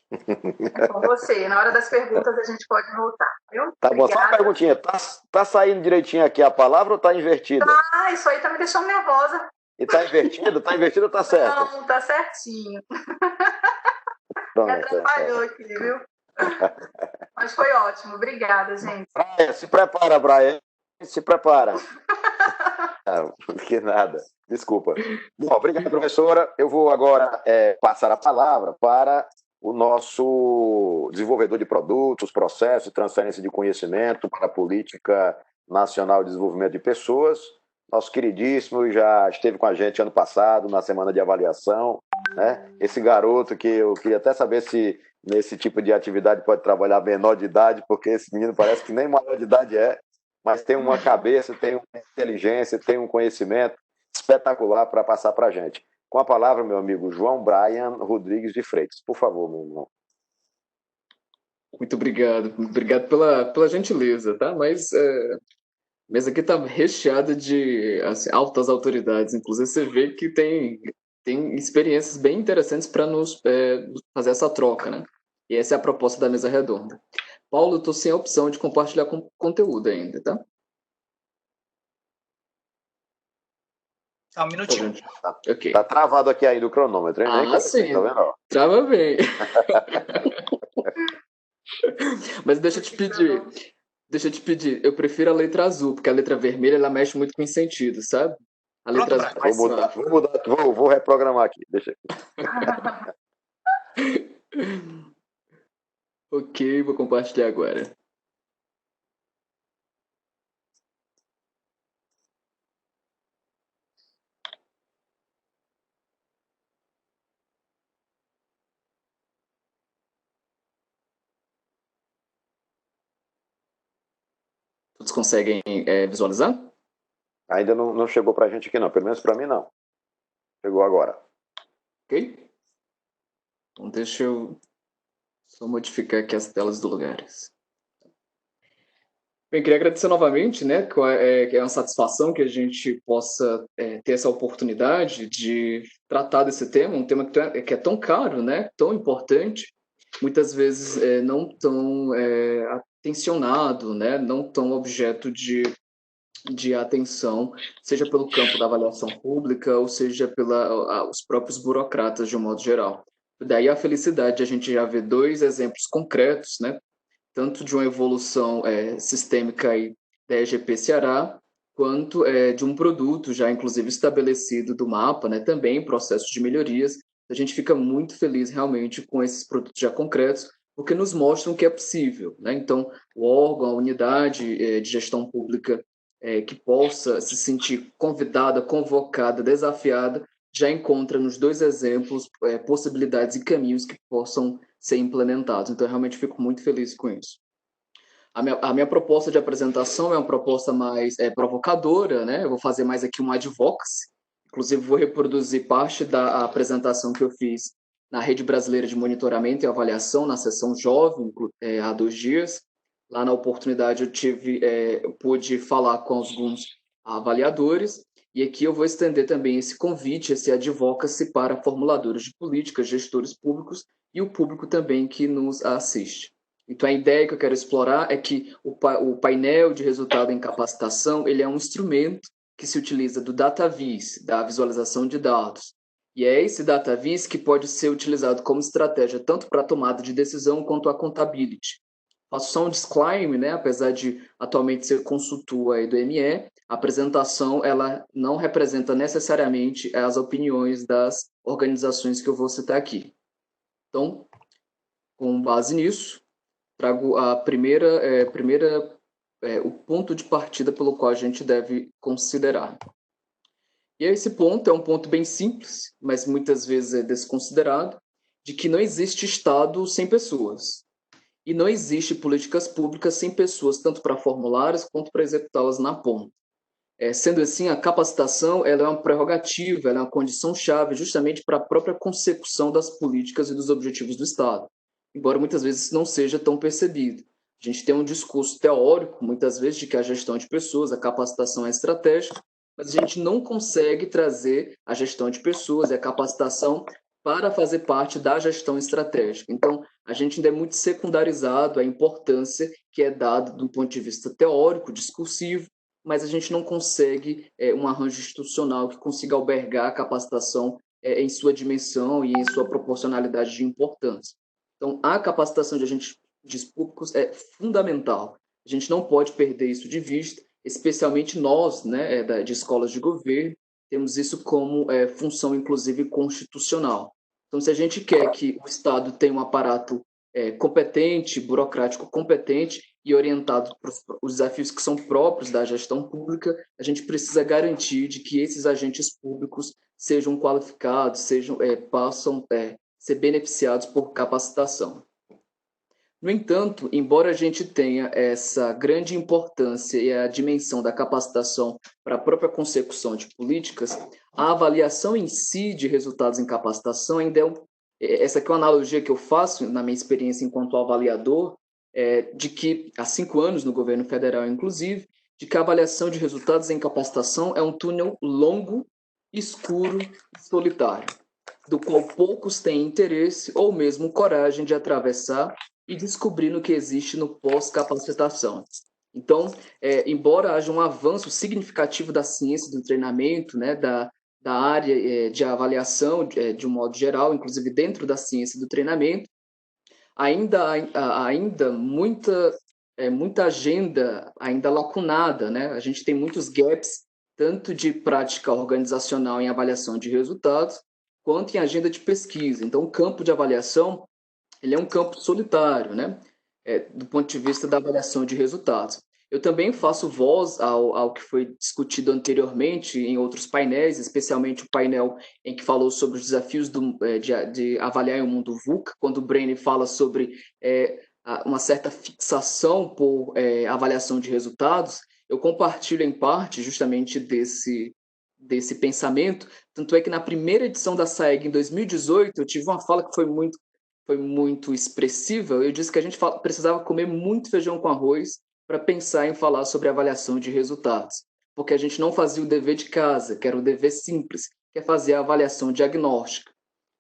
É com você. Na hora das perguntas a gente pode voltar, viu? Tá bom, só uma perguntinha. Tá saindo direitinho aqui a palavra ou tá invertida? Ah, isso aí tá me deixando nervosa. E tá invertido? Tá invertido ou tá certo? Não, tá certinho. Pronto, Me atrapalhou aqui, viu? Mas foi ótimo. Obrigada, gente. Brian, se prepara, Brian. Se prepara. Não, que nada. Desculpa. Bom, obrigado, professora. Eu vou agora passar a palavra para o nosso desenvolvedor de produtos, processos, transferência de conhecimento para a Política Nacional de Desenvolvimento de Pessoas. Nosso queridíssimo, já esteve com a gente ano passado, na semana de avaliação, né? Esse garoto que eu queria até saber se nesse tipo de atividade pode trabalhar menor de idade, porque esse menino parece que nem maior de idade mas tem uma cabeça, tem uma inteligência, tem um conhecimento espetacular para passar para a gente. Com a palavra, meu amigo João Brian Rodrigues de Freitas. Por favor, meu irmão. Muito obrigado pela gentileza, tá? Mas aqui está recheada de assim, altas autoridades. Inclusive, você vê que tem experiências bem interessantes para nos fazer essa troca, né? E essa é a proposta da mesa redonda. Paulo, eu estou sem a opção de compartilhar conteúdo ainda, tá? Só um minutinho. Okay. Tá travado aqui ainda o cronômetro, hein? Sim. Tá vendo? Trava bem. Mas deixa eu te pedir, eu prefiro a letra azul, porque a letra vermelha ela mexe muito com os sentidos, sabe? A letra azul. Vou reprogramar aqui. Deixa Ok, vou compartilhar agora. Todos conseguem visualizar? Ainda não chegou para a gente aqui, não. Pelo menos para mim, não. Chegou agora. Ok. Então, deixa eu só modificar aqui as telas do lugares. Bem, queria agradecer novamente, né, que é uma satisfação que a gente possa ter essa oportunidade de tratar desse tema, um tema que é tão caro, né, tão importante, muitas vezes não tão atencionado, né, não tão objeto de atenção, seja pelo campo da avaliação pública ou seja pelos próprios burocratas de um modo geral. Daí a felicidade de a gente já ver dois exemplos concretos, né, tanto de uma evolução sistêmica aí da EGP Ceará, quanto de um produto já inclusive estabelecido do mapa, né, também em processo de melhorias. A gente fica muito feliz realmente com esses produtos já concretos, porque nos mostram que é possível, né? Então, o órgão, a unidade de gestão pública que possa se sentir convidada, convocada, desafiada, já encontra nos dois exemplos possibilidades e caminhos que possam ser implementados. Então, eu realmente fico muito feliz com isso. A minha proposta de apresentação é uma proposta mais provocadora, né? Eu vou fazer mais aqui um advocacy. Inclusive, vou reproduzir parte da apresentação que eu fiz na Rede Brasileira de Monitoramento e Avaliação, na sessão jovem, há 2 dias. Lá na oportunidade eu pude falar com alguns avaliadores, e aqui eu vou estender também esse convite, esse advocacy para formuladores de políticas, gestores públicos e o público também que nos assiste. Então, a ideia que eu quero explorar é que o painel de resultado em capacitação ele é um instrumento que se utiliza do DataVis, da visualização de dados. E é esse DataVis que pode ser utilizado como estratégia tanto para a tomada de decisão quanto a accountability. Faço só um disclaimer, né? Apesar de atualmente ser consultor aí do ME, a apresentação ela não representa necessariamente as opiniões das organizações que eu vou citar aqui. Então, com base nisso, trago a o ponto de partida pelo qual a gente deve considerar. E esse ponto é um ponto bem simples, mas muitas vezes é desconsiderado, de que não existe Estado sem pessoas. E não existe políticas públicas sem pessoas, tanto para formulá-las quanto para executá-las na ponta. Sendo assim, a capacitação ela é uma prerrogativa, ela é uma condição-chave justamente para a própria consecução das políticas e dos objetivos do Estado, embora muitas vezes isso não seja tão percebido. A gente tem um discurso teórico, muitas vezes, de que a gestão de pessoas, a capacitação é estratégica, mas a gente não consegue trazer a gestão de pessoas e a capacitação para fazer parte da gestão estratégica. Então, a gente ainda é muito secundarizado a importância que é dada do ponto de vista teórico, discursivo, mas a gente não consegue um arranjo institucional que consiga albergar a capacitação em sua dimensão e em sua proporcionalidade de importância. Então, a capacitação de agentes públicos é fundamental. A gente não pode perder isso de vista, especialmente nós, né, de escolas de governo, temos isso como função, inclusive, constitucional. Então, se a gente quer que o Estado tenha um aparato competente, burocrático competente e orientado para os desafios que são próprios da gestão pública, a gente precisa garantir de que esses agentes públicos sejam qualificados, possam ser beneficiados por capacitação. No entanto, embora a gente tenha essa grande importância e a dimensão da capacitação para a própria consecução de políticas, a avaliação em si de resultados em capacitação ainda essa aqui é uma analogia que eu faço na minha experiência enquanto avaliador, de que há 5 anos no governo federal, inclusive, de que a avaliação de resultados em capacitação é um túnel longo, escuro e solitário, do qual poucos têm interesse ou mesmo coragem de atravessar e descobrir o que existe no pós-capacitação. Então, embora haja um avanço significativo da ciência do treinamento, né, da área de avaliação, de um modo geral, inclusive dentro da ciência do treinamento, ainda muita agenda ainda lacunada, né? A gente tem muitos gaps, tanto de prática organizacional em avaliação de resultados, quanto em agenda de pesquisa. Então, o campo de avaliação ele é um campo solitário, né? Do ponto de vista da avaliação de resultados. Eu também faço voz ao que foi discutido anteriormente em outros painéis, especialmente o painel em que falou sobre os desafios de avaliar o mundo VUCA, quando o Brené fala sobre uma certa fixação por avaliação de resultados. Eu compartilho em parte justamente desse pensamento, tanto é que na primeira edição da SAEG, em 2018, eu tive uma fala que foi muito expressiva. Eu disse que a gente precisava comer muito feijão com arroz para pensar em falar sobre avaliação de resultados, porque a gente não fazia o dever de casa, que era o dever simples, que é fazer a avaliação diagnóstica.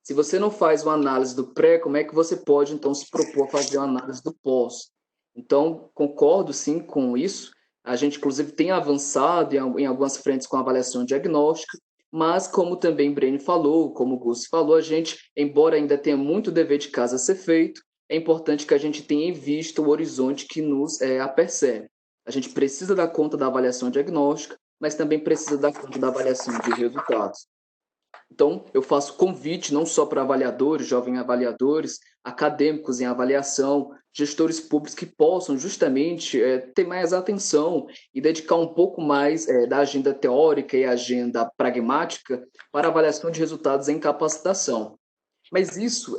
Se você não faz uma análise do pré, como é que você pode, então, se propor a fazer uma análise do pós? Então, concordo, sim, com isso. A gente, inclusive, tem avançado em algumas frentes com a avaliação diagnóstica, mas, como também Brené falou, como o Gus falou, a gente, embora ainda tenha muito dever de casa a ser feito, é importante que a gente tenha em vista o horizonte que nos apercebe. A gente precisa dar conta da avaliação diagnóstica, mas também precisa dar conta da avaliação de resultados. Então, eu faço convite não só para avaliadores, jovens avaliadores, acadêmicos em avaliação, gestores públicos que possam justamente ter mais atenção e dedicar um pouco mais da agenda teórica e agenda pragmática para avaliação de resultados em capacitação. Mas isso,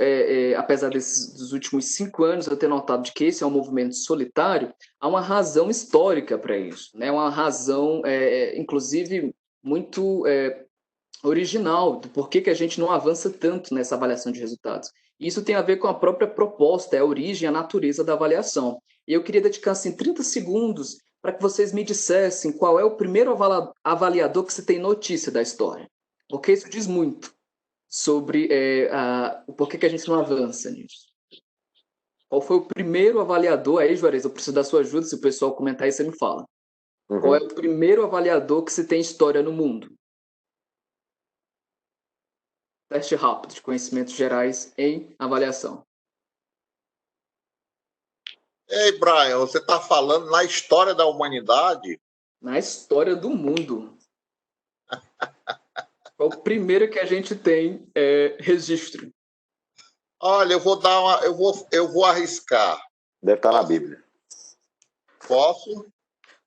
apesar dos últimos 5 anos eu ter notado de que esse é um movimento solitário, há uma razão histórica para isso, né? Uma razão, inclusive, muito original do porquê que a gente não avança tanto nessa avaliação de resultados. Isso tem a ver com a própria proposta, a origem, a natureza da avaliação. E eu queria dedicar assim, 30 segundos para que vocês me dissessem qual é o primeiro avaliador que você tem notícia da história. Porque isso diz muito sobre o porquê que a gente não avança nisso. Qual foi o primeiro avaliador? Aí, Juarez, eu preciso da sua ajuda. Se o pessoal comentar aí, você me fala. Uhum. Qual é o primeiro avaliador que se tem história no mundo? Teste rápido de conhecimentos gerais em avaliação. Ei, Brian, você está falando na história da humanidade? Na história do mundo. É o primeiro que a gente tem registro. Olha, eu vou arriscar. Deve estar na Bíblia. Posso?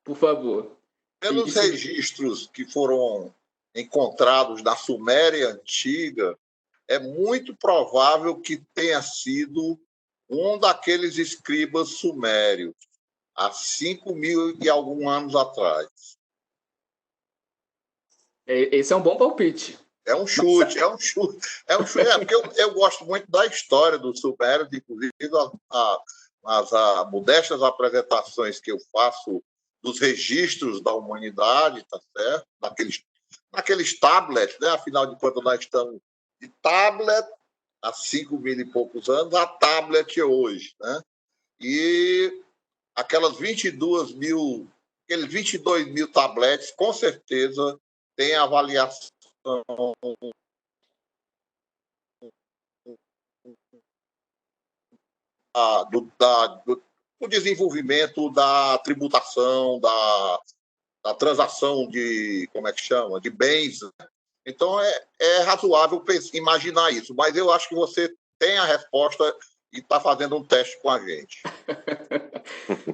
Por favor. Pelos registros que foram encontrados na Suméria antiga, é muito provável que tenha sido um daqueles escribas sumérios, há 5.000 e alguns anos atrás. Esse é um bom palpite. É um chute. Porque eu gosto muito da história dos sumérios, inclusive as modestas apresentações que eu faço dos registros da humanidade, tá certo? Naqueles tablets, né? Afinal de contas, nós estamos de tablet há 5.000 e poucos anos a tablet hoje, né? E aqueles 22 mil tablets, com certeza, tem avaliação do desenvolvimento da tributação, da transação de, como é que chama, de bens. Então, é razoável imaginar isso, mas eu acho que você tem a resposta e está fazendo um teste com a gente.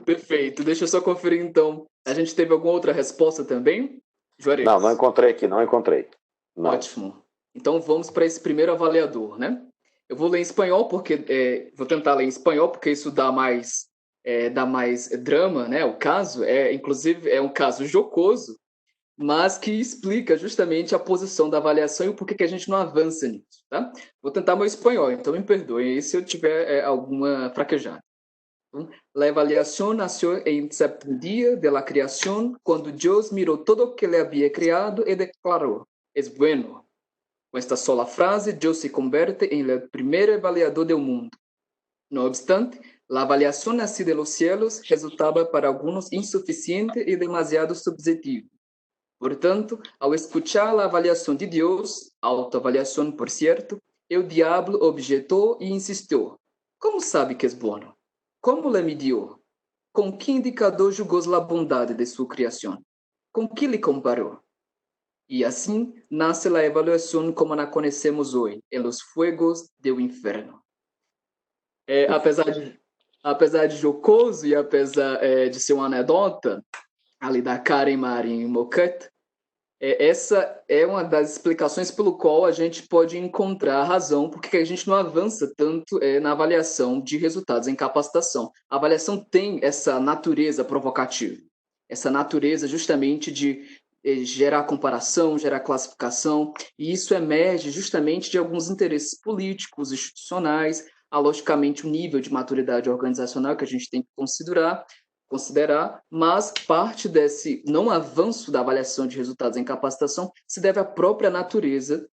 Perfeito. Deixa eu só conferir, então. A gente teve alguma outra resposta também, Juarez? Não encontrei aqui, não encontrei. Não. Ótimo. Então, vamos para esse primeiro avaliador, né? Eu vou ler em espanhol, porque vou tentar ler em espanhol, porque isso dá mais drama, né? O caso inclusive, é um caso jocoso, mas que explica justamente a posição da avaliação e o porquê que a gente não avança nisso, tá? Vou tentar meu espanhol, então me perdoem se eu tiver alguma fraquejada. La avaliación nació en séptimo día de la creación, cuando Dios miró todo lo que le había creado y declaró, es bueno. Com esta sola frase, Dios se convierte en el primer avaliador del mundo. No obstante, la avaliación así de los cielos resultaba para algunos insuficiente y demasiado subjetiva. Por tanto, ao escuchar a avaliação de Deus, autoavaliação, por certo, o diabo objetou e insistiu. Como sabe que é bom? Como le midiu? Com que indicador julgou a bondade de sua criação? Com que lhe comparou? E assim nasce a avaliação como a conhecemos hoje, em los fuegos do inferno. Apesar de jocoso e apesar de ser uma anedota, ali da Karen Marin Moquette, essa é uma das explicações pelo qual a gente pode encontrar a razão porque a gente não avança tanto na avaliação de resultados em capacitação. A avaliação tem essa natureza provocativa, essa natureza justamente de gerar comparação, gerar classificação, e isso emerge justamente de alguns interesses políticos, institucionais, logicamente o nível de maturidade organizacional que a gente tem que considerar, mas parte desse não avanço da avaliação de resultados em capacitação se deve à própria natureza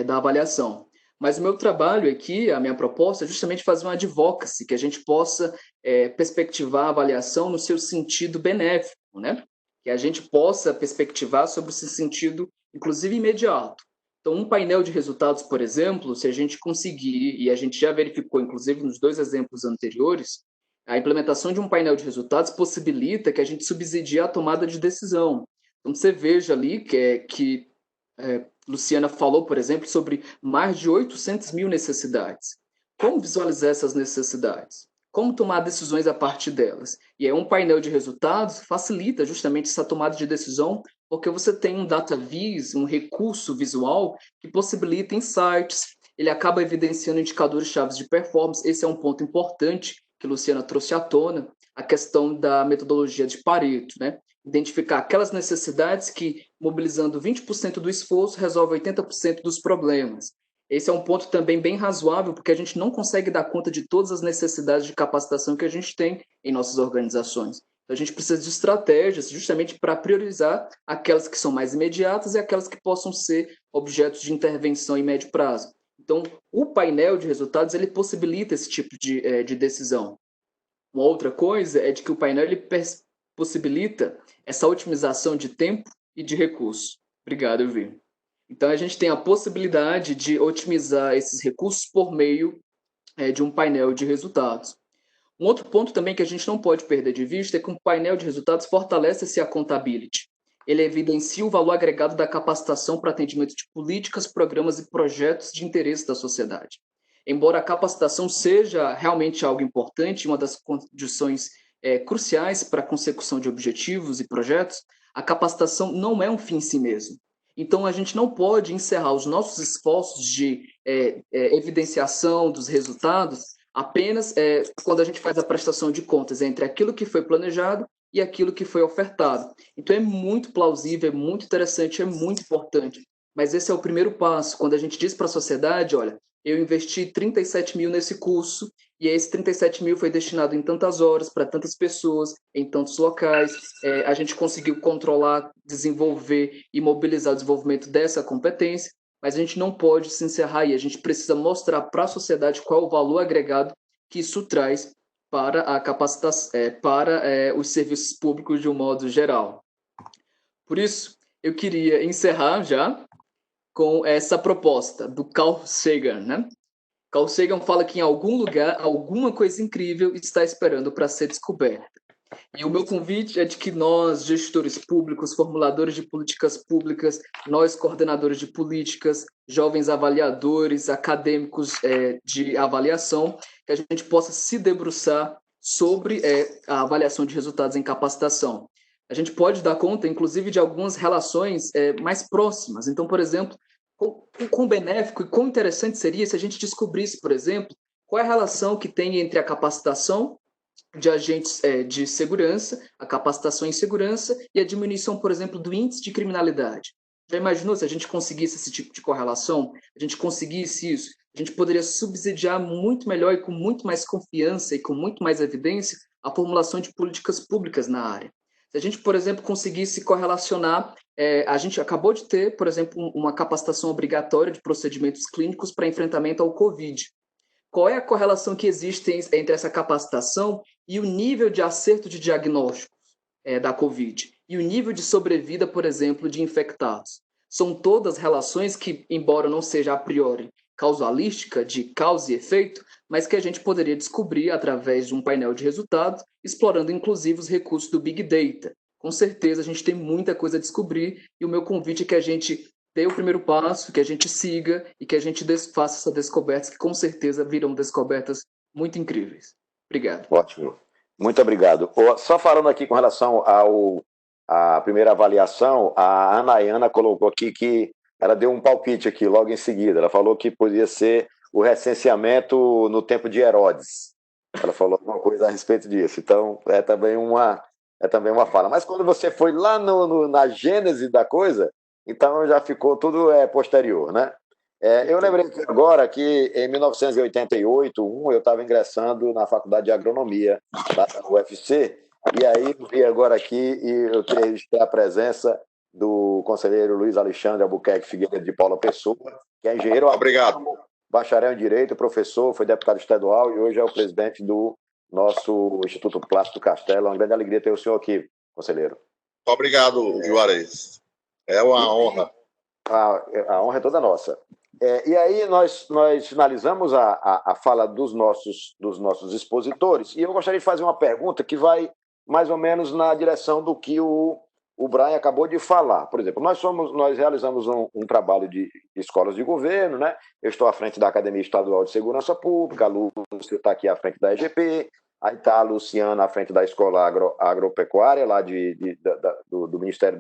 da avaliação. Mas o meu trabalho aqui, a minha proposta é justamente fazer uma advocacy, que a gente possa perspectivar a avaliação no seu sentido benéfico, né? Que a gente possa perspectivar sobre esse sentido, inclusive imediato. Então, um painel de resultados, por exemplo, se a gente conseguir, e a gente já verificou, inclusive nos 2 exemplos anteriores, a implementação de um painel de resultados possibilita que a gente subsidie a tomada de decisão. Então, você veja ali que Luciana falou, por exemplo, sobre mais de 800 mil necessidades. Como visualizar essas necessidades? Como tomar decisões a partir delas? E um painel de resultados facilita justamente essa tomada de decisão, porque você tem um data vis, um recurso visual que possibilita insights, ele acaba evidenciando indicadores chaves de performance. Esse é um ponto importante que Luciana trouxe à tona, a questão da metodologia de Pareto, né? Identificar aquelas necessidades que, mobilizando 20% do esforço, resolve 80% dos problemas. Esse é um ponto também bem razoável, porque a gente não consegue dar conta de todas as necessidades de capacitação que a gente tem em nossas organizações. Então, a gente precisa de estratégias justamente para priorizar aquelas que são mais imediatas e aquelas que possam ser objetos de intervenção em médio prazo. Então, o painel de resultados ele possibilita esse tipo de decisão. Uma outra coisa é de que o painel ele possibilita essa otimização de tempo e de recursos. Obrigado, Elvir. Então, a gente tem a possibilidade de otimizar esses recursos por meio de um painel de resultados. Um outro ponto também que a gente não pode perder de vista é que o painel de resultados fortalece esse accountability. Ele evidencia o valor agregado da capacitação para atendimento de políticas, programas e projetos de interesse da sociedade. Embora a capacitação seja realmente algo importante, uma das condições cruciais para a consecução de objetivos e projetos, a capacitação não é um fim em si mesmo. Então, a gente não pode encerrar os nossos esforços de evidenciação dos resultados apenas quando a gente faz a prestação de contas entre aquilo que foi planejado e aquilo que foi ofertado. Então, é muito plausível, é muito interessante, é muito importante. Mas esse é o primeiro passo, quando a gente diz para a sociedade, olha, eu investi 37 mil nesse curso, e esse 37 mil foi destinado em tantas horas, para tantas pessoas, em tantos locais. A gente conseguiu controlar, desenvolver e mobilizar o desenvolvimento dessa competência, mas a gente não pode se encerrar aí. A gente precisa mostrar para a sociedade qual é o valor agregado que isso traz para a capacitação, para os serviços públicos de um modo geral. Por isso, eu queria encerrar já com essa proposta do Carl Sagan, né? Carl Sagan fala que em algum lugar, alguma coisa incrível está esperando para ser descoberta. E o meu convite é de que nós, gestores públicos, formuladores de políticas públicas, nós, coordenadores de políticas, jovens avaliadores, acadêmicos de avaliação, que a gente possa se debruçar sobre a avaliação de resultados em capacitação. A gente pode dar conta, inclusive, de algumas relações mais próximas. Então, por exemplo, quão benéfico e quão interessante seria se a gente descobrisse, por exemplo, qual é a relação que tem entre a capacitação de agentes de segurança, a capacitação em segurança e a diminuição, por exemplo, do índice de criminalidade. Já imaginou se a gente conseguisse esse tipo de correlação? A gente conseguisse isso? A gente poderia subsidiar muito melhor e com muito mais confiança e com muito mais evidência a formulação de políticas públicas na área. Se a gente, por exemplo, conseguisse correlacionar, a gente acabou de ter, por exemplo, uma capacitação obrigatória de procedimentos clínicos para enfrentamento ao Covid. Qual é a correlação que existe entre essa capacitação e o nível de acerto de diagnósticos da Covid? E o nível de sobrevida, por exemplo, de infectados? São todas relações que, embora não seja a priori causalística de causa e efeito, mas que a gente poderia descobrir através de um painel de resultados, explorando inclusive os recursos do Big Data. Com certeza a gente tem muita coisa a descobrir e o meu convite é que a gente dê o primeiro passo, que a gente siga e que a gente faça essas descobertas, que com certeza virão descobertas muito incríveis. Obrigado. Ótimo. Muito obrigado. Só falando aqui com relação à primeira avaliação, a Ana colocou aqui que ela deu um palpite aqui logo em seguida. Ela falou que podia ser o recenseamento no tempo de Herodes. Ela falou alguma coisa a respeito disso. Então, é também uma fala. Mas quando você foi lá na gênese da coisa, então já ficou tudo posterior, né? Eu lembrei agora que em 1988, eu estava ingressando na Faculdade de Agronomia da UFC, e aí vi agora aqui e eu queria registrar a presença do conselheiro Luiz Alexandre Albuquerque Figueiredo de Paula Pessoa, que é engenheiro agrônomo, bacharel em Direito, professor, foi deputado estadual e hoje é o presidente do nosso Instituto Plácido Castelo. É uma grande alegria ter o senhor aqui, conselheiro. Obrigado, Juarez. É uma honra. A honra é toda nossa. E aí nós finalizamos a fala dos nossos expositores, e eu gostaria de fazer uma pergunta que vai mais ou menos na direção do que o Brian acabou de falar. Por exemplo, nós realizamos um trabalho de escolas de governo, né? Eu estou à frente da Academia Estadual de Segurança Pública, a Lúcia está aqui à frente da EGP, aí está a Luciana à frente da Escola Agropecuária, lá do Ministério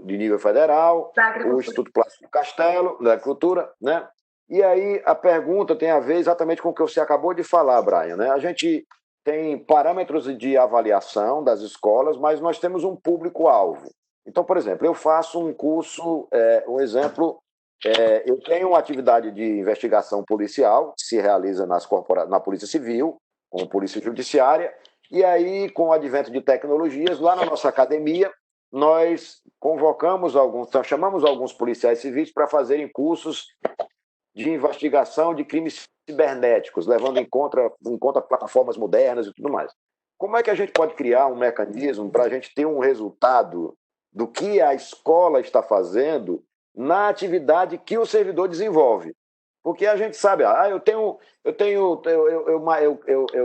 de nível federal, o Instituto Plácido Castelo, da Agricultura, né? E aí a pergunta tem a ver exatamente com o que você acabou de falar, Brian, né? A gente tem parâmetros de avaliação das escolas, mas nós temos um público-alvo. Então, por exemplo, eu faço um curso, um exemplo, eu tenho uma atividade de investigação policial, que se realiza na Polícia Civil, com Polícia Judiciária, e aí, com o advento de tecnologias, lá na nossa academia, nós chamamos alguns policiais civis para fazerem cursos de investigação de crimes cibernéticos, levando em conta plataformas modernas e tudo mais. Como é que a gente pode criar um mecanismo para a gente ter um resultado do que a escola está fazendo na atividade que o servidor desenvolve? Porque a gente sabe, eu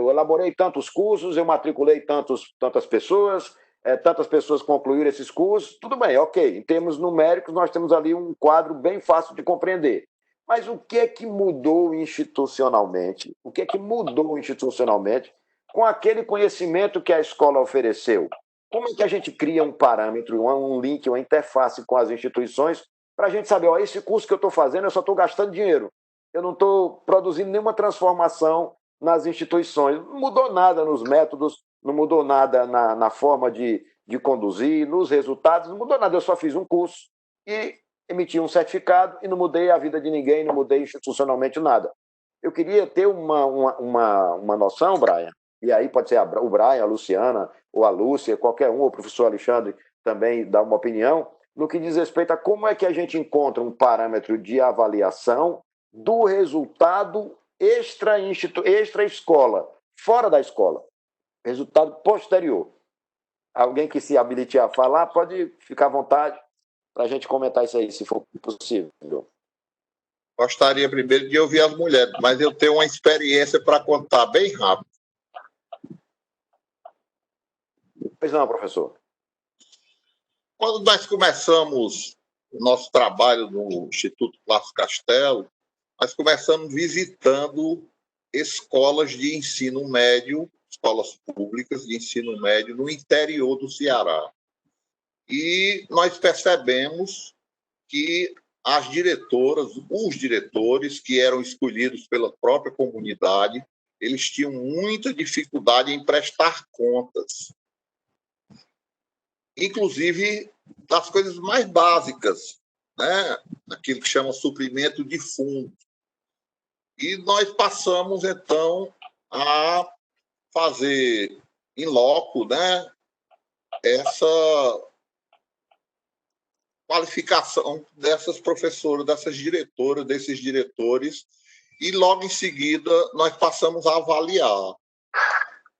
elaborei tantos cursos, eu matriculei tantas pessoas, tantas pessoas concluíram esses cursos, tudo bem, ok. Em termos numéricos, nós temos ali um quadro bem fácil de compreender. Mas o que é que mudou institucionalmente? O que é que mudou institucionalmente com aquele conhecimento que a escola ofereceu? Como é que a gente cria um parâmetro, um link, uma interface com as instituições para a gente saber, esse curso que eu estou fazendo, eu só estou gastando dinheiro. Eu não estou produzindo nenhuma transformação nas instituições. Não mudou nada nos métodos, não mudou nada na forma de conduzir, nos resultados, não mudou nada. Eu só fiz um curso e emiti um certificado e não mudei a vida de ninguém, não mudei institucionalmente nada. Eu queria ter uma noção, Brian, e aí pode ser o Brian, a Luciana, ou a Lúcia, qualquer um, ou o professor Alexandre também dá uma opinião, no que diz respeito a como é que a gente encontra um parâmetro de avaliação do resultado extra-escola, fora da escola, resultado posterior. Alguém que se habilite a falar, pode ficar à vontade para a gente comentar isso aí, se for possível. Gostaria primeiro de ouvir as mulheres, mas eu tenho uma experiência para contar bem rápido. Pois não, professor. Quando nós começamos o nosso trabalho no Instituto Plácido Castelo, nós começamos visitando escolas de ensino médio, escolas públicas de ensino médio no interior do Ceará. E nós percebemos que as diretoras, os diretores que eram escolhidos pela própria comunidade, eles tinham muita dificuldade em prestar contas. Inclusive das coisas mais básicas, né? Aquilo que chama suprimento de fundo. E nós passamos, então, a fazer em loco, né, essa qualificação dessas professoras, dessas diretoras, desses diretores, e logo em seguida nós passamos a avaliar.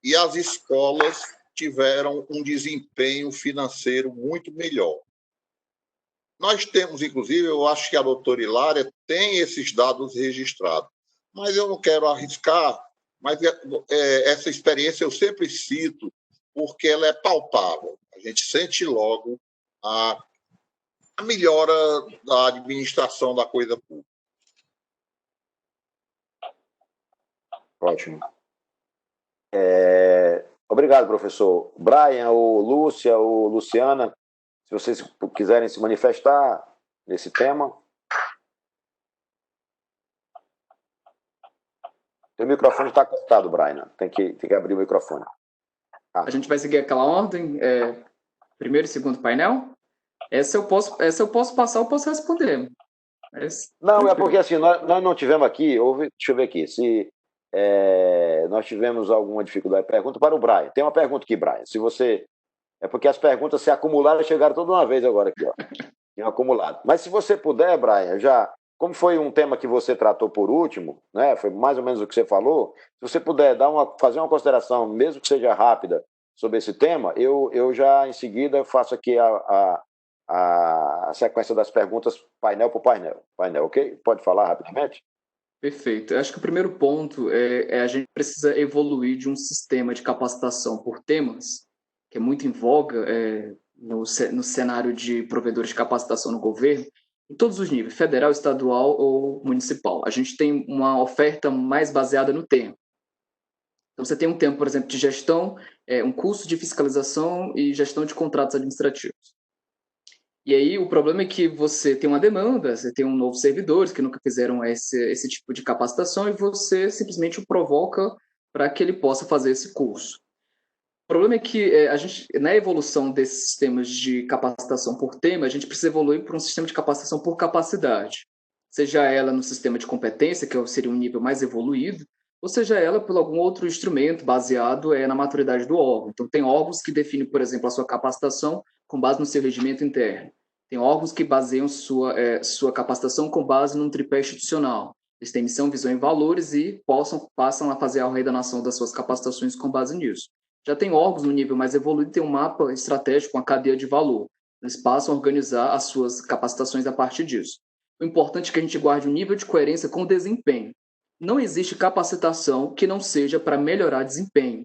E as escolas tiveram um desempenho financeiro muito melhor. Nós temos, inclusive, eu acho que a doutora Hilária tem esses dados registrados, mas eu não quero arriscar, mas essa experiência eu sempre cito, porque ela é palpável. A gente sente logo a melhora da administração da coisa pública. Ótimo. Obrigado, professor. Brian, ou Lúcia, ou Luciana, se vocês quiserem se manifestar nesse tema. O microfone está cortado, Brian. Tem que abrir o microfone. A gente vai seguir aquela ordem, primeiro e segundo painel. Essa eu posso passar, eu posso responder. Não, é porque assim, nós não tivemos aqui, deixa eu ver aqui, se nós tivemos alguma dificuldade. Pergunta para o Brian. Tem uma pergunta aqui, Brian. Se você... É porque as perguntas se acumularam e chegaram toda uma vez agora aqui, ó. Tinham acumulado. Mas se você puder, Brian, como foi um tema que você tratou por último, né? Foi mais ou menos o que você falou. Se você puder fazer uma consideração, mesmo que seja rápida, sobre esse tema, eu já em seguida faço aqui a sequência das perguntas painel por painel. Painel, ok? Pode falar rapidamente? Perfeito. Eu acho que o primeiro ponto a gente precisa evoluir de um sistema de capacitação por temas, que é muito em voga no cenário de provedores de capacitação no governo, em todos os níveis, federal, estadual ou municipal. A gente tem uma oferta mais baseada no tema. Então, você tem um tema, por exemplo, de gestão, um curso de fiscalização e gestão de contratos administrativos. E aí o problema é que você tem uma demanda, você tem um novo servidores que nunca fizeram esse tipo de capacitação e você simplesmente o provoca para que ele possa fazer esse curso. O problema é que a gente, na evolução desses sistemas de capacitação por tema, a gente precisa evoluir para um sistema de capacitação por capacidade. Seja ela no sistema de competência, que seria um nível mais evoluído, ou seja ela por algum outro instrumento baseado na maturidade do órgão. Então, tem órgãos que definem, por exemplo, a sua capacitação com base no seu regimento interno. Tem órgãos que baseiam sua capacitação com base num tripé institucional. Eles têm missão, visão e valores e passam a fazer a ordenação das suas capacitações com base nisso. Já tem órgãos no nível mais evoluído, tem um mapa estratégico, uma cadeia de valor. Eles passam a organizar as suas capacitações a partir disso. o importante é que a gente guarde um nível de coerência com o desempenho. Não existe capacitação que não seja para melhorar desempenho.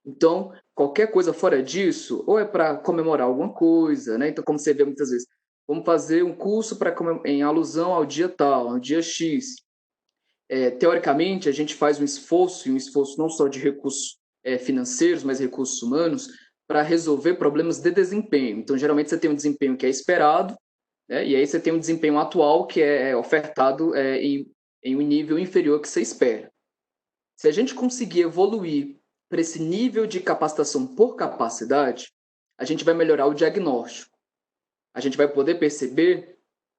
Então, qualquer coisa fora disso, ou é para comemorar alguma coisa, né? Então, como você vê muitas vezes, vamos fazer um curso em alusão ao dia tal, ao dia X. Teoricamente, a gente faz um esforço, e um esforço não só de recursos financeiros, mas recursos humanos, para resolver problemas de desempenho. Então, geralmente, você tem um desempenho que é esperado, né? E aí você tem um desempenho atual que é ofertado em um nível inferior que você espera. Se a gente conseguir evoluir para esse nível de capacitação por capacidade, a gente vai melhorar o diagnóstico. A gente vai poder perceber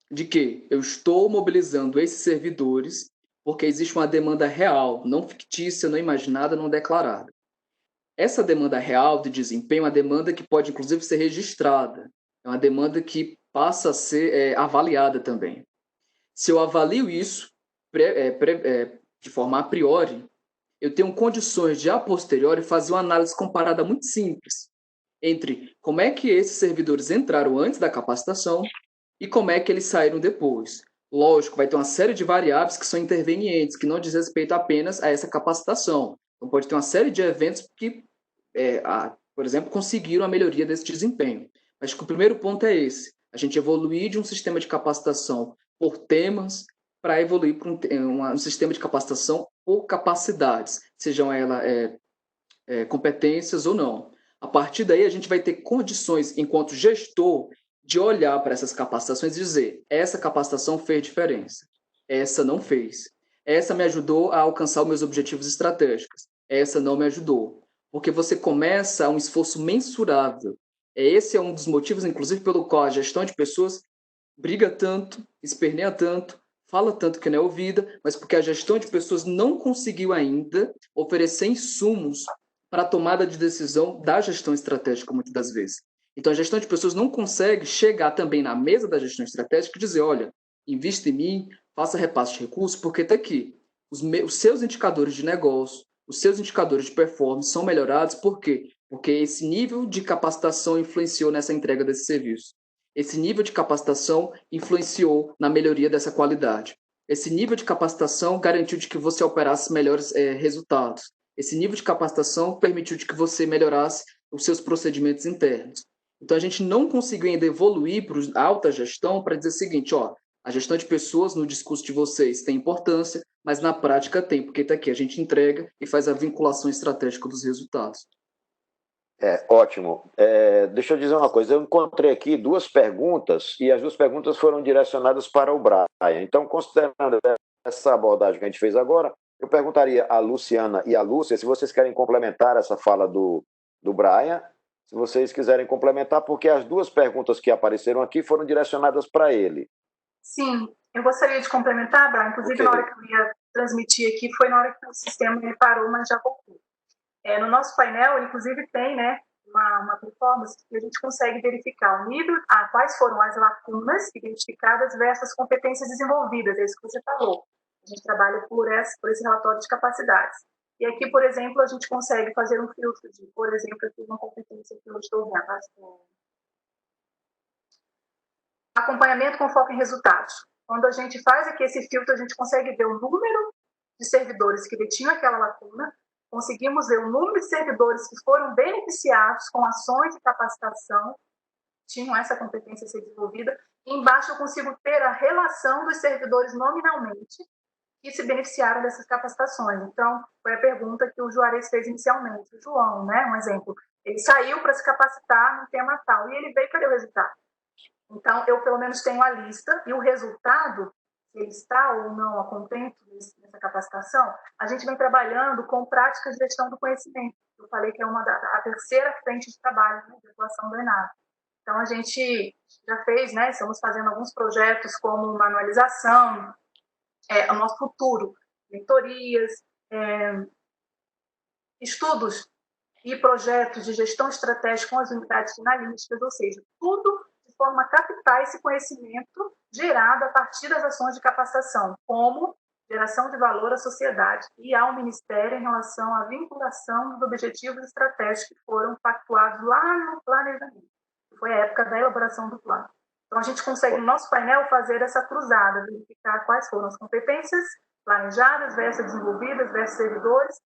de que eu estou mobilizando esses servidores porque existe uma demanda real, não fictícia, não imaginada, não declarada. Essa demanda real de desempenho é uma demanda que pode, inclusive, ser registrada. É uma demanda que passa a ser avaliada também. Se eu avalio isso de forma a priori, eu tenho condições de, a posteriori, fazer uma análise comparada muito simples entre como é que esses servidores entraram antes da capacitação e como é que eles saíram depois. Lógico, vai ter uma série de variáveis que são intervenientes, que não diz respeito apenas a essa capacitação. Então, pode ter uma série de eventos que, por exemplo, conseguiram a melhoria desse desempenho. Acho que o primeiro ponto é esse, a gente evoluir de um sistema de capacitação por temas para evoluir para um sistema de capacitação por capacidades, sejam elas competências ou não. A partir daí, a gente vai ter condições, enquanto gestor, de olhar para essas capacitações e dizer: essa capacitação fez diferença, essa não fez. Essa me ajudou a alcançar os meus objetivos estratégicos, essa não me ajudou. Porque você começa um esforço mensurável. Esse é um dos motivos, inclusive, pelo qual a gestão de pessoas briga tanto, esperneia tanto, fala tanto que não é ouvida, mas porque a gestão de pessoas não conseguiu ainda oferecer insumos para a tomada de decisão da gestão estratégica, muitas das vezes. Então, a gestão de pessoas não consegue chegar também na mesa da gestão estratégica e dizer: olha, invista em mim, faça repasse de recursos, porque está aqui. Os seus indicadores de negócio, os seus indicadores de performance são melhorados. Por quê? Porque esse nível de capacitação influenciou nessa entrega desse serviço. Esse nível de capacitação influenciou na melhoria dessa qualidade. Esse nível de capacitação garantiu de que você operasse melhores resultados. Esse nível de capacitação permitiu de que você melhorasse os seus procedimentos internos. Então, a gente não conseguiu ainda evoluir para a alta gestão para dizer o seguinte: a gestão de pessoas no discurso de vocês tem importância, mas na prática tem, porque está aqui, a gente entrega e faz a vinculação estratégica dos resultados. Ótimo. Deixa eu dizer uma coisa. Eu encontrei aqui duas perguntas e as duas perguntas foram direcionadas para o Brian. Então, considerando essa abordagem que a gente fez agora, eu perguntaria a Luciana e a Lúcia se vocês querem complementar essa fala do Brian, se vocês quiserem complementar, porque as duas perguntas que apareceram aqui foram direcionadas para ele. Sim, eu gostaria de complementar, Brian. Inclusive, na hora que eu ia transmitir aqui, foi na hora que o sistema parou, mas já voltou. No nosso painel, inclusive, tem, né, uma performance que a gente consegue verificar o nível, quais foram as lacunas identificadas versus competências desenvolvidas, é isso que você falou. A gente trabalha por esse relatório de capacidades. E aqui, por exemplo, a gente consegue fazer um filtro de, por exemplo, aqui uma competência que eu estou vendo, acompanhamento com foco em resultados. Quando a gente faz aqui esse filtro, a gente consegue ver o número de servidores que detinham aquela lacuna, conseguimos ver o número de servidores que foram beneficiados com ações de capacitação, tinham essa competência a ser desenvolvida, e embaixo eu consigo ter a relação dos servidores nominalmente que se beneficiaram dessas capacitações. Então, foi a pergunta que o Juarez fez inicialmente. O João, né, um exemplo, ele saiu para se capacitar no tema tal, e ele veio, cadê o resultado? Então, eu pelo menos tenho a lista, e o resultado, se ele está ou não a contento nessa capacitação, a gente vem trabalhando com práticas de gestão do conhecimento. Eu falei que é a terceira frente de trabalho, né, de atuação do ENAD. Então, a gente já fez, né, estamos fazendo alguns projetos como manualização, o nosso futuro, mentorias, estudos e projetos de gestão estratégica com as unidades finalísticas, ou seja, tudo de forma a captar esse conhecimento gerado a partir das ações de capacitação, como geração de valor à sociedade e ao Ministério em relação à vinculação dos objetivos estratégicos que foram pactuados lá no planejamento. Foi a época da elaboração do plano. Então, a gente consegue, no nosso painel, fazer essa cruzada, verificar quais foram as competências planejadas versus desenvolvidas versus servidores,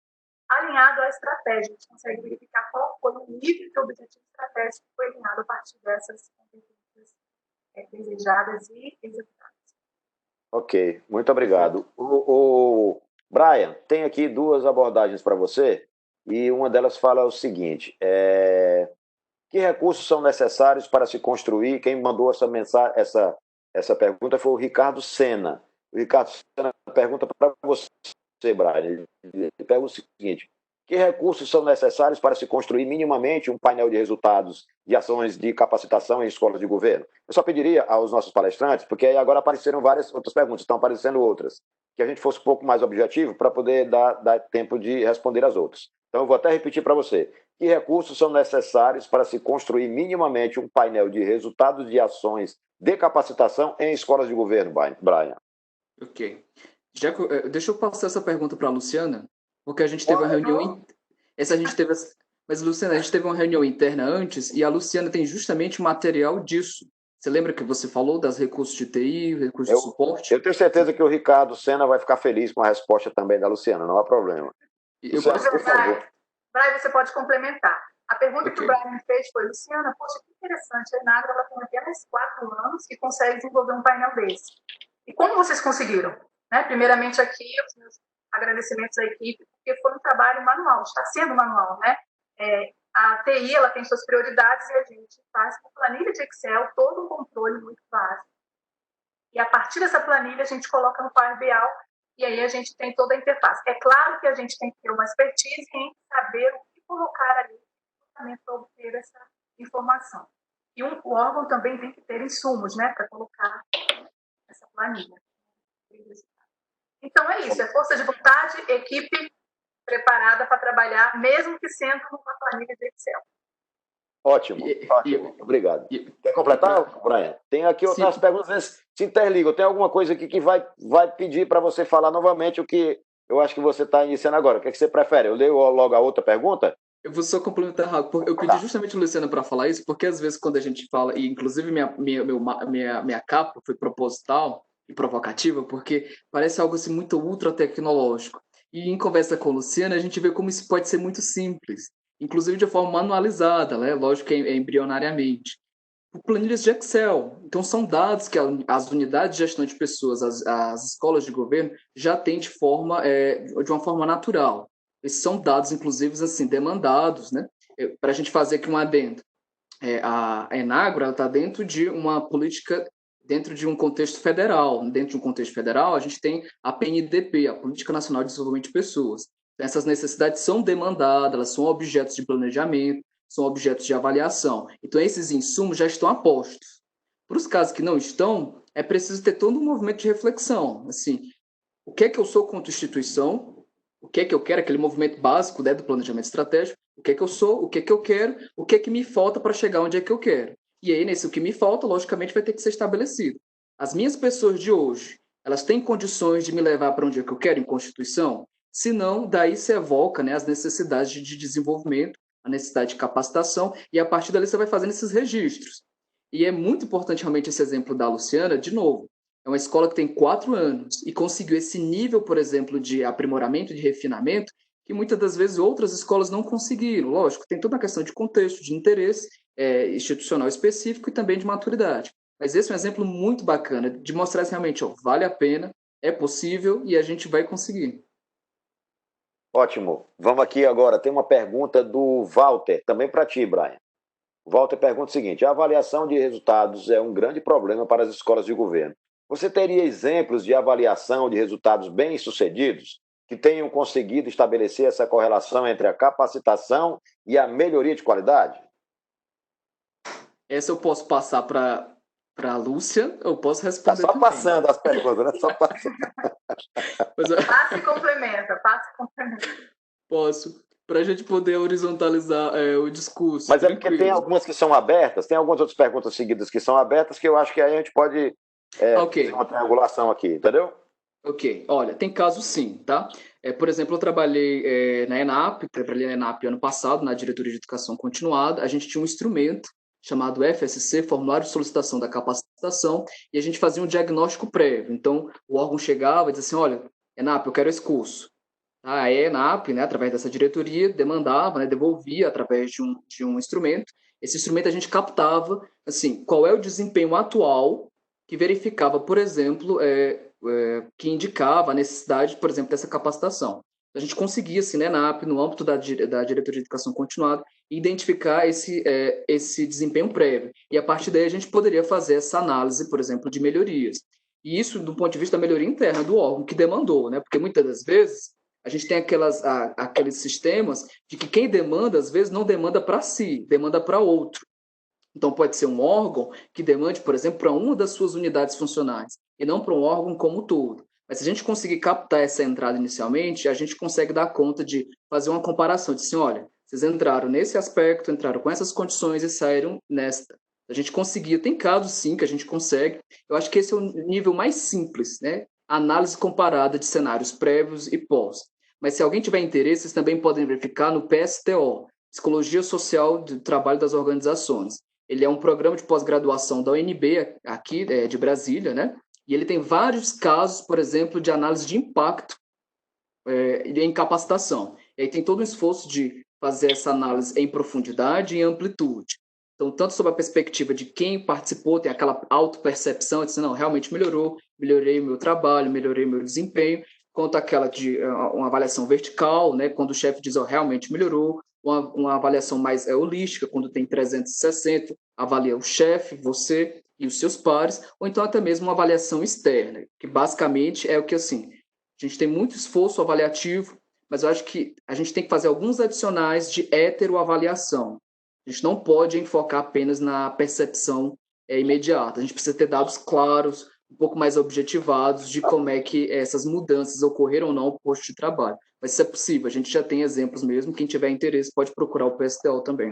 alinhado à estratégia. A gente consegue verificar qual foi o nível de objetivo estratégico que foi alinhado a partir dessas competências desejadas e executadas. Ok, muito obrigado. O Brian, tem aqui duas abordagens para você, e uma delas fala o seguinte: que recursos são necessários para se construir? Quem mandou essa pergunta foi o Ricardo Sena. O Ricardo Sena pergunta para você, Brian. Ele pergunta o seguinte: que recursos são necessários para se construir minimamente um painel de resultados de ações de capacitação em escolas de governo? Eu só pediria aos nossos palestrantes, porque aí agora apareceram várias outras perguntas, estão aparecendo outras, que a gente fosse um pouco mais objetivo para poder dar tempo de responder as outras. Então, eu vou até repetir para você. Que recursos são necessários para se construir minimamente um painel de resultados de ações de capacitação em escolas de governo, Brian? Ok. Deixa eu passar essa pergunta para a Luciana, porque a gente teve uma reunião. Mas, Luciana, a gente teve uma reunião interna antes e a Luciana tem justamente material disso. Você lembra que você falou das recursos de TI, recursos de suporte? Eu tenho certeza que o Ricardo Sena vai ficar feliz com a resposta também da Luciana, não há problema. Luciana, por favor. Brian, você pode complementar. A pergunta que o Brian me fez foi: Luciana, poxa, que interessante, a Enagro ela tem apenas 4 anos e consegue desenvolver um painel desse. E como vocês conseguiram? Primeiramente aqui, os meus agradecimentos à equipe, porque foi um trabalho manual, está sendo manual, né? A TI, ela tem suas prioridades e a gente faz com planilha de Excel todo um controle muito básico. E a partir dessa planilha, a gente coloca no Power BI e aí a gente tem toda a interface. É claro que a gente tem que ter uma expertise em saber o que colocar ali para obter essa informação. E o órgão também tem que ter insumos, né, para colocar essa planilha. Então é isso, é força de vontade, equipe preparada para trabalhar, mesmo que sendo numa planilha de Excel. Ótimo. Obrigado. Quer completar, Brian? Tem aqui outras perguntas, se interligam. Tem alguma coisa aqui que vai pedir para você falar novamente o que eu acho que você está iniciando agora. O que você prefere? Eu leio logo a outra pergunta? Eu vou só complementar rápido, porque eu pedi justamente a Luciana para falar isso, porque às vezes quando a gente fala, e inclusive minha capa foi proposital e provocativa, porque parece algo assim muito ultra tecnológico. E em conversa com a Luciana, a gente vê como isso pode ser muito simples, inclusive de forma manualizada, né? Lógico que embrionariamente. Por planilhas de Excel. Então, são dados que as unidades de gestão de pessoas, as escolas de governo, já têm de uma forma natural. Esses são dados, inclusive, assim, demandados, né? Para a gente fazer aqui um adendo. A Enagro está dentro de uma política, dentro de um contexto federal. Dentro de um contexto federal, a gente tem a PNDP, a Política Nacional de Desenvolvimento de Pessoas. Então, essas necessidades são demandadas, elas são objetos de planejamento, são objetos de avaliação. Então, esses insumos já estão apostos. Para os casos que não estão, é preciso ter todo um movimento de reflexão. Assim, o que é que eu sou quanto instituição? O que é que eu quero? Aquele movimento básico, né, do planejamento estratégico. O que é que eu sou? O que é que eu quero? O que é que me falta para chegar onde é que eu quero? E aí, nesse o que me falta, logicamente, vai ter que ser estabelecido. As minhas pessoas de hoje, elas têm condições de me levar para onde é que eu quero em Constituição? Se não, daí se evoca, né, as necessidades de desenvolvimento, a necessidade de capacitação, e a partir dali você vai fazendo esses registros. E é muito importante realmente esse exemplo da Luciana, de novo, é uma escola que tem 4 anos e conseguiu esse nível, por exemplo, de aprimoramento, de refinamento, que muitas das vezes outras escolas não conseguiram. Lógico, tem toda uma questão de contexto, de interesse institucional específico e também de maturidade. Mas esse é um exemplo muito bacana de mostrar se realmente vale a pena, é possível e a gente vai conseguir. Ótimo. Vamos aqui agora. Tem uma pergunta do Walter, também para ti, Brian. O Walter pergunta o seguinte: a avaliação de resultados é um grande problema para as escolas de governo. Você teria exemplos de avaliação de resultados bem-sucedidos que tenham conseguido estabelecer essa correlação entre a capacitação e a melhoria de qualidade? Essa eu posso passar para a Lúcia, eu posso responder. Tá só também. Passando as perguntas, né? Só passando. Passa e complementa. Posso. Para a gente poder horizontalizar o discurso. Mas é porque tem algumas que são abertas, tem algumas outras perguntas seguidas que são abertas, que eu acho que aí a gente pode fazer uma triangulação aqui, entendeu? Ok. Olha, tem casos sim, tá? Por exemplo, eu trabalhei na ENAP ano passado, na Diretoria de Educação Continuada. A gente tinha um instrumento chamado FSC, Formulário de Solicitação da Capacitação, e a gente fazia um diagnóstico prévio. Então, o órgão chegava e dizia assim, olha, ENAP, eu quero esse curso. A ENAP, né, através dessa diretoria, demandava, né, devolvia através de um instrumento. Esse instrumento a gente captava, assim, qual é o desempenho atual que verificava, por exemplo, que indicava a necessidade, por exemplo, dessa capacitação. A gente conseguia, assim, né, na ENAP, no âmbito da Diretoria de Educação Continuada, identificar esse desempenho prévio. E, a partir daí, a gente poderia fazer essa análise, por exemplo, de melhorias. E isso do ponto de vista da melhoria interna do órgão, que demandou, né? Porque muitas das vezes a gente tem aqueles sistemas de que quem demanda, às vezes, não demanda para si, demanda para outro. Então, pode ser um órgão que demande, por exemplo, para uma das suas unidades funcionais, e não para um órgão como um todo. Mas se a gente conseguir captar essa entrada inicialmente, a gente consegue dar conta de fazer uma comparação, de assim, olha, vocês entraram nesse aspecto, entraram com essas condições e saíram nesta. A gente conseguia, tem casos sim que a gente consegue. Eu acho que esse é o nível mais simples, né? Análise comparada de cenários prévios e pós. Mas se alguém tiver interesse, vocês também podem verificar no PSTO, Psicologia Social do Trabalho das Organizações. Ele é um programa de pós-graduação da UNB, aqui de Brasília, né? E ele tem vários casos, por exemplo, de análise de impacto em capacitação. E aí tem todo um esforço de fazer essa análise em profundidade e em amplitude. Então, tanto sob a perspectiva de quem participou, tem aquela autopercepção, de dizer, não, realmente melhorou, melhorei o meu trabalho, melhorei o meu desempenho, quanto aquela de uma avaliação vertical, né, quando o chefe diz, oh, realmente melhorou, uma avaliação mais holística, quando tem 360, avalia o chefe, você e os seus pares, ou então até mesmo uma avaliação externa, que basicamente é o que, assim, a gente tem muito esforço avaliativo, mas eu acho que a gente tem que fazer alguns adicionais de heteroavaliação. A gente não pode enfocar apenas na percepção imediata. A gente precisa ter dados claros, um pouco mais objetivados de como é que essas mudanças ocorreram ou não no posto de trabalho. Mas isso é possível, a gente já tem exemplos mesmo. Quem tiver interesse pode procurar o PSTO também.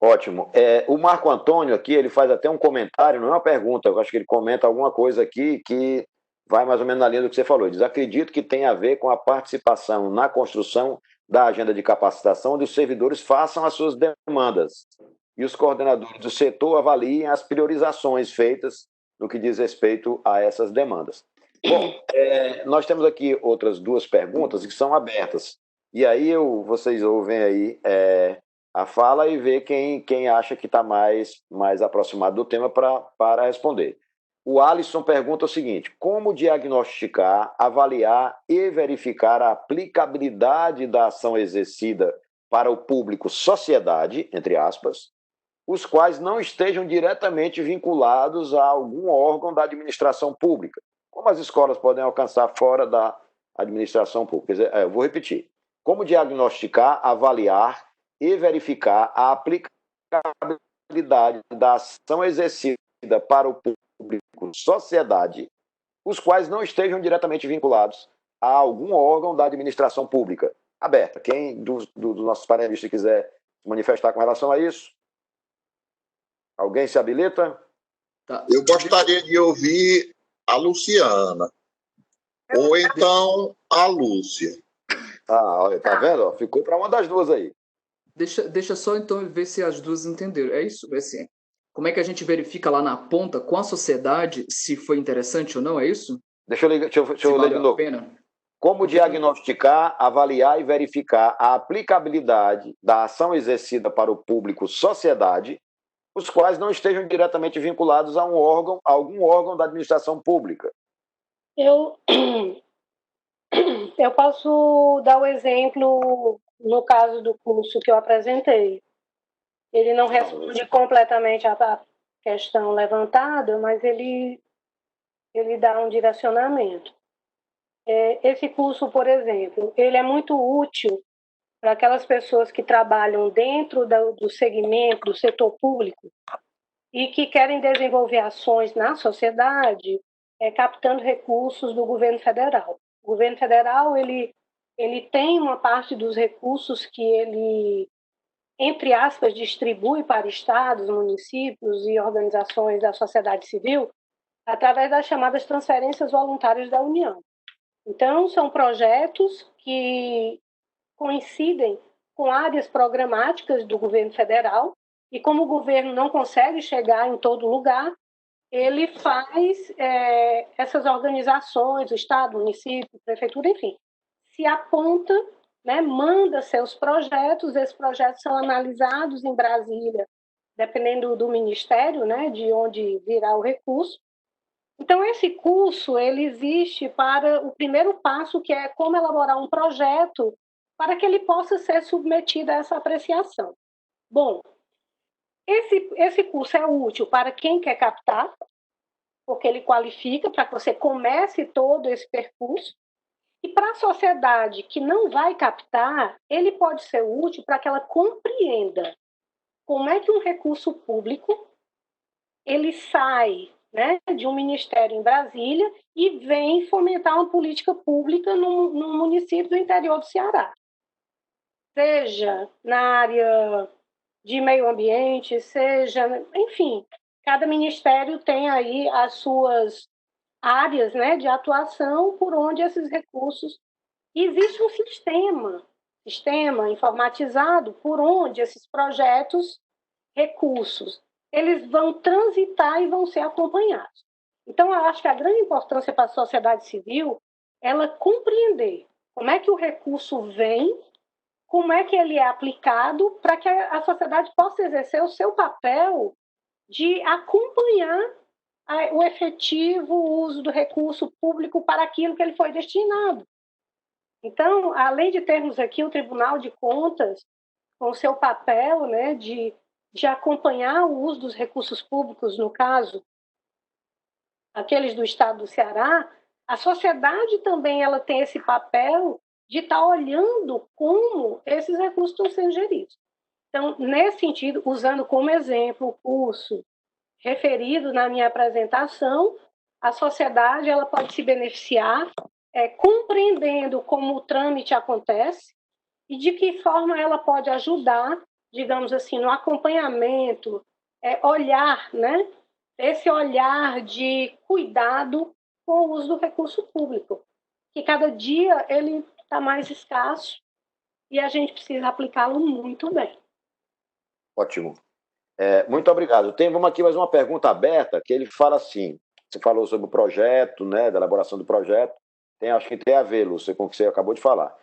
Ótimo. O Marco Antônio aqui, ele faz até um comentário, não é uma pergunta, eu acho que ele comenta alguma coisa aqui que vai mais ou menos na linha do que você falou. Ele diz, acredito que tem a ver com a participação na construção da agenda de capacitação, onde os servidores façam as suas demandas e os coordenadores do setor avaliem as priorizações feitas no que diz respeito a essas demandas. Bom, nós temos aqui outras duas perguntas que são abertas. E aí vocês ouvem aí a fala e vê quem acha que está mais aproximado do tema para responder. O Alisson pergunta o seguinte: como diagnosticar, avaliar e verificar a aplicabilidade da ação exercida para o público sociedade, entre aspas, os quais não estejam diretamente vinculados a algum órgão da administração pública? Como as escolas podem alcançar fora da administração pública? Quer dizer, eu vou repetir. Como diagnosticar, avaliar e verificar a aplicabilidade da ação exercida para o público sociedade, os quais não estejam diretamente vinculados a algum órgão da administração pública. Aberta. Quem dos nossos panelistas quiser se manifestar com relação a isso? Alguém se habilita? Tá. Eu gostaria de ouvir a Luciana. Ou então a Lúcia. Olha, tá vendo? Ficou para uma das duas aí. Deixa só então ver se as duas entenderam. É isso? Assim, como é que a gente verifica lá na ponta com a sociedade se foi interessante ou não? É isso? Deixa eu ler de novo. Como diagnosticar, avaliar e verificar a aplicabilidade da ação exercida para o público sociedade, os quais não estejam diretamente vinculados a algum órgão da administração pública. Eu posso dar o exemplo no caso do curso que eu apresentei. Ele não responde completamente à questão levantada, mas ele dá um direcionamento. Esse curso, por exemplo, ele é muito útil para aquelas pessoas que trabalham dentro do segmento, do setor público, e que querem desenvolver ações na sociedade, captando recursos do governo federal. O governo federal ele tem uma parte dos recursos que ele, entre aspas, distribui para estados, municípios e organizações da sociedade civil através das chamadas transferências voluntárias da União. Então, são projetos que coincidem com áreas programáticas do governo federal e como o governo não consegue chegar em todo lugar, ele faz essas organizações, o Estado, o município, a prefeitura, enfim, se aponta, né, manda seus projetos, esses projetos são analisados em Brasília, dependendo do ministério, né, de onde virá o recurso. Então, esse curso ele existe para o primeiro passo, que é como elaborar um projeto para que ele possa ser submetido a essa apreciação. Bom, esse curso é útil para quem quer captar, porque ele qualifica para que você comece todo esse percurso. E para a sociedade que não vai captar, ele pode ser útil para que ela compreenda como é que um recurso público ele sai, né, de um ministério em Brasília e vem fomentar uma política pública no município do interior do Ceará. Seja na área de meio ambiente, seja, enfim, cada ministério tem aí as suas áreas, né, de atuação por onde esses recursos... E existe um sistema informatizado por onde esses projetos, recursos, eles vão transitar e vão ser acompanhados. Então, eu acho que a grande importância para a sociedade civil é ela compreender como é que o recurso vem, como é que ele é aplicado, para que a sociedade possa exercer o seu papel de acompanhar o efetivo uso do recurso público para aquilo que ele foi destinado. Então, além de termos aqui o Tribunal de Contas, com o seu papel, né, de acompanhar o uso dos recursos públicos, no caso, aqueles do Estado do Ceará, a sociedade também ela tem esse papel de estar olhando como esses recursos estão sendo geridos. Então, nesse sentido, usando como exemplo o curso referido na minha apresentação, a sociedade ela pode se beneficiar compreendendo como o trâmite acontece e de que forma ela pode ajudar, digamos assim, no acompanhamento, olhar, né? Esse olhar de cuidado com o uso do recurso público, que cada dia ele está mais escasso e a gente precisa aplicá-lo muito bem. Ótimo. Muito obrigado. Vamos aqui mais uma pergunta aberta, que ele fala assim, você falou sobre o projeto, né, da elaboração do projeto, acho que tem a ver, Lúcia, com o que você acabou de falar.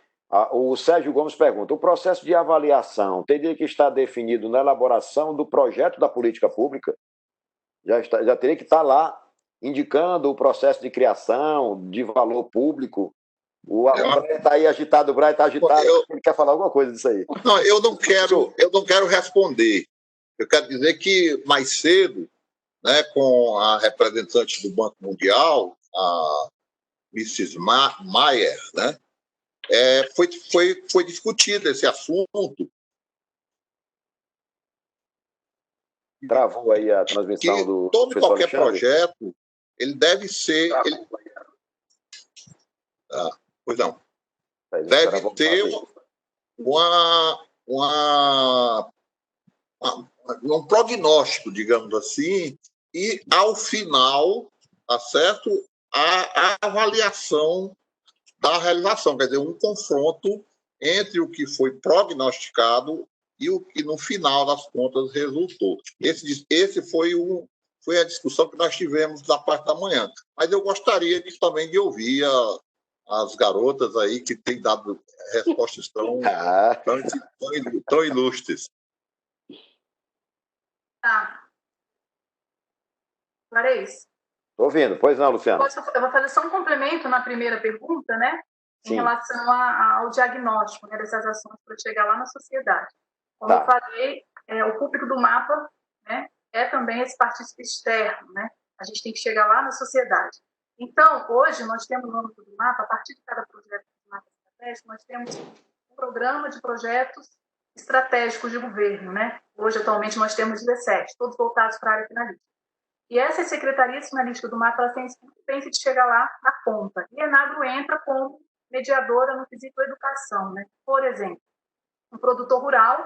O Sérgio Gomes pergunta, o processo de avaliação teria que estar definido na elaboração do projeto da política pública? Já teria que estar lá, indicando o processo de criação, de valor público? O Brian está aí agitado, o Brian está agitado, ele quer falar alguma coisa disso aí. Não, eu não quero responder. Eu quero dizer que mais cedo, né, com a representante do Banco Mundial, a Mrs. Mayer, né, foi discutido esse assunto. Travou aí a transmissão que do todo professor qualquer Alexandre. Projeto, ele deve ser... pois não. Deve ter um prognóstico, digamos assim, e, ao final, tá certo, a avaliação da realização, quer dizer, um confronto entre o que foi prognosticado e o que, no final das contas, resultou. Esse foi a discussão que nós tivemos na parte da manhã. Mas eu gostaria também de ouvir as garotas aí que têm dado respostas tão ilustres. Tá. Clarice? Estou ouvindo. Pois não, Luciano. Eu vou fazer só um complemento na primeira pergunta, né? Sim. Em relação ao diagnóstico, né, dessas ações para chegar lá na sociedade. Como eu falei, o público do mapa, né, é também esse participante externo, né? A gente tem que chegar lá na sociedade. Então, hoje, nós temos no âmbito do mapa, a partir de cada projeto do mapa estratégico, nós temos um programa de projetos estratégicos de governo, né? Hoje, atualmente, nós temos 17, todos voltados para a área finalística. E essa secretaria finalística do mapa, ela tem esse pensamento de chegar lá na ponta. E a Enagro entra como mediadora no quesito da educação, né? Por exemplo, um produtor rural,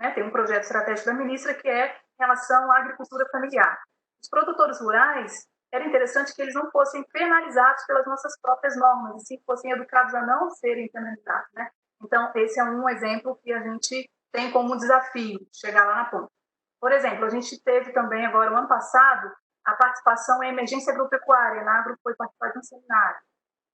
né, tem um projeto estratégico da ministra que é em relação à agricultura familiar. Os produtores rurais, era interessante que eles não fossem penalizados pelas nossas próprias normas, e sim fossem educados a não serem penalizados, né? Então, esse é um exemplo que a gente tem como desafio, chegar lá na ponta. Por exemplo, a gente teve também agora, no ano passado, a participação em emergência agropecuária. A Enagro foi participar de um seminário.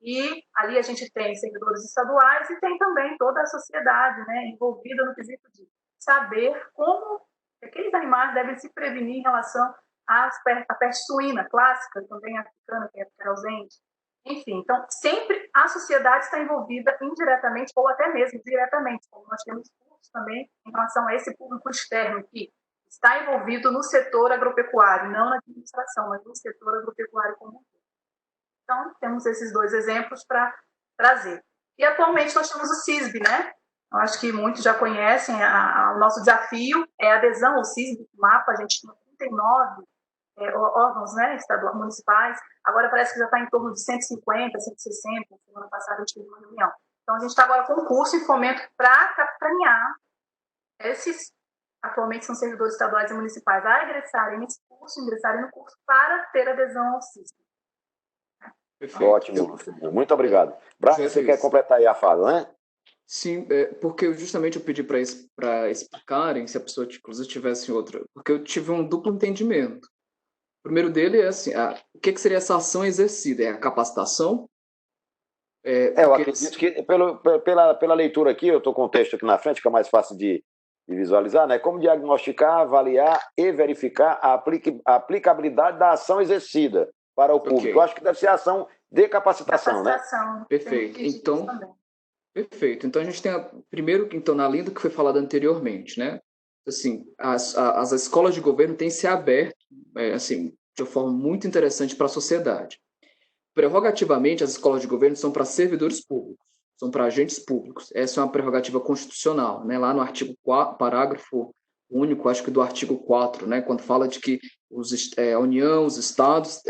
E ali a gente tem servidores estaduais e tem também toda a sociedade, né, envolvida no quesito de saber como aqueles animais devem se prevenir em relação à peste suína clássica, também africana, que é ausente. Enfim, então, sempre a sociedade está envolvida indiretamente ou até mesmo diretamente, como nós temos cursos também em relação a esse público externo que está envolvido no setor agropecuário, não na administração, mas no setor agropecuário como um todo. Então, temos esses dois exemplos para trazer. E, atualmente, nós temos o CISB, né? Eu acho que muitos já conhecem, o nosso desafio é a adesão ao CISB, mapa, a gente tem 39 órgãos, né, estaduais, municipais, agora parece que já está em torno de 150, 160, semana passada a gente teve uma reunião. Então, a gente está agora com um curso em fomento para capitanear esses, atualmente são servidores estaduais e municipais, a ingressarem no curso para ter adesão ao CISB. Perfeito. Ótimo, muito obrigado. Brian, você quer completar aí a fala, né? Sim, porque justamente eu pedi para explicarem, se a pessoa, inclusive, tivesse outra, porque eu tive um duplo entendimento. O primeiro dele é assim, o que seria essa ação exercida? É a capacitação? Eu acredito que, pela leitura aqui, eu estou com o texto aqui na frente, fica mais fácil de visualizar, né? Como diagnosticar, avaliar e verificar a aplicabilidade da ação exercida para o público. Eu acho que deve ser a ação de capacitação, né? Perfeito. Perfeito. Então, a gente tem, primeiro, então, na linha do que foi falado anteriormente, né? Assim, as escolas de governo têm se aberto, assim, de uma forma muito interessante para a sociedade. Prerrogativamente, as escolas de governo são para servidores públicos, são para agentes públicos. Essa é uma prerrogativa constitucional, né? Lá no artigo 4, parágrafo único, acho que do artigo 4, né? Quando fala de que a União, os estados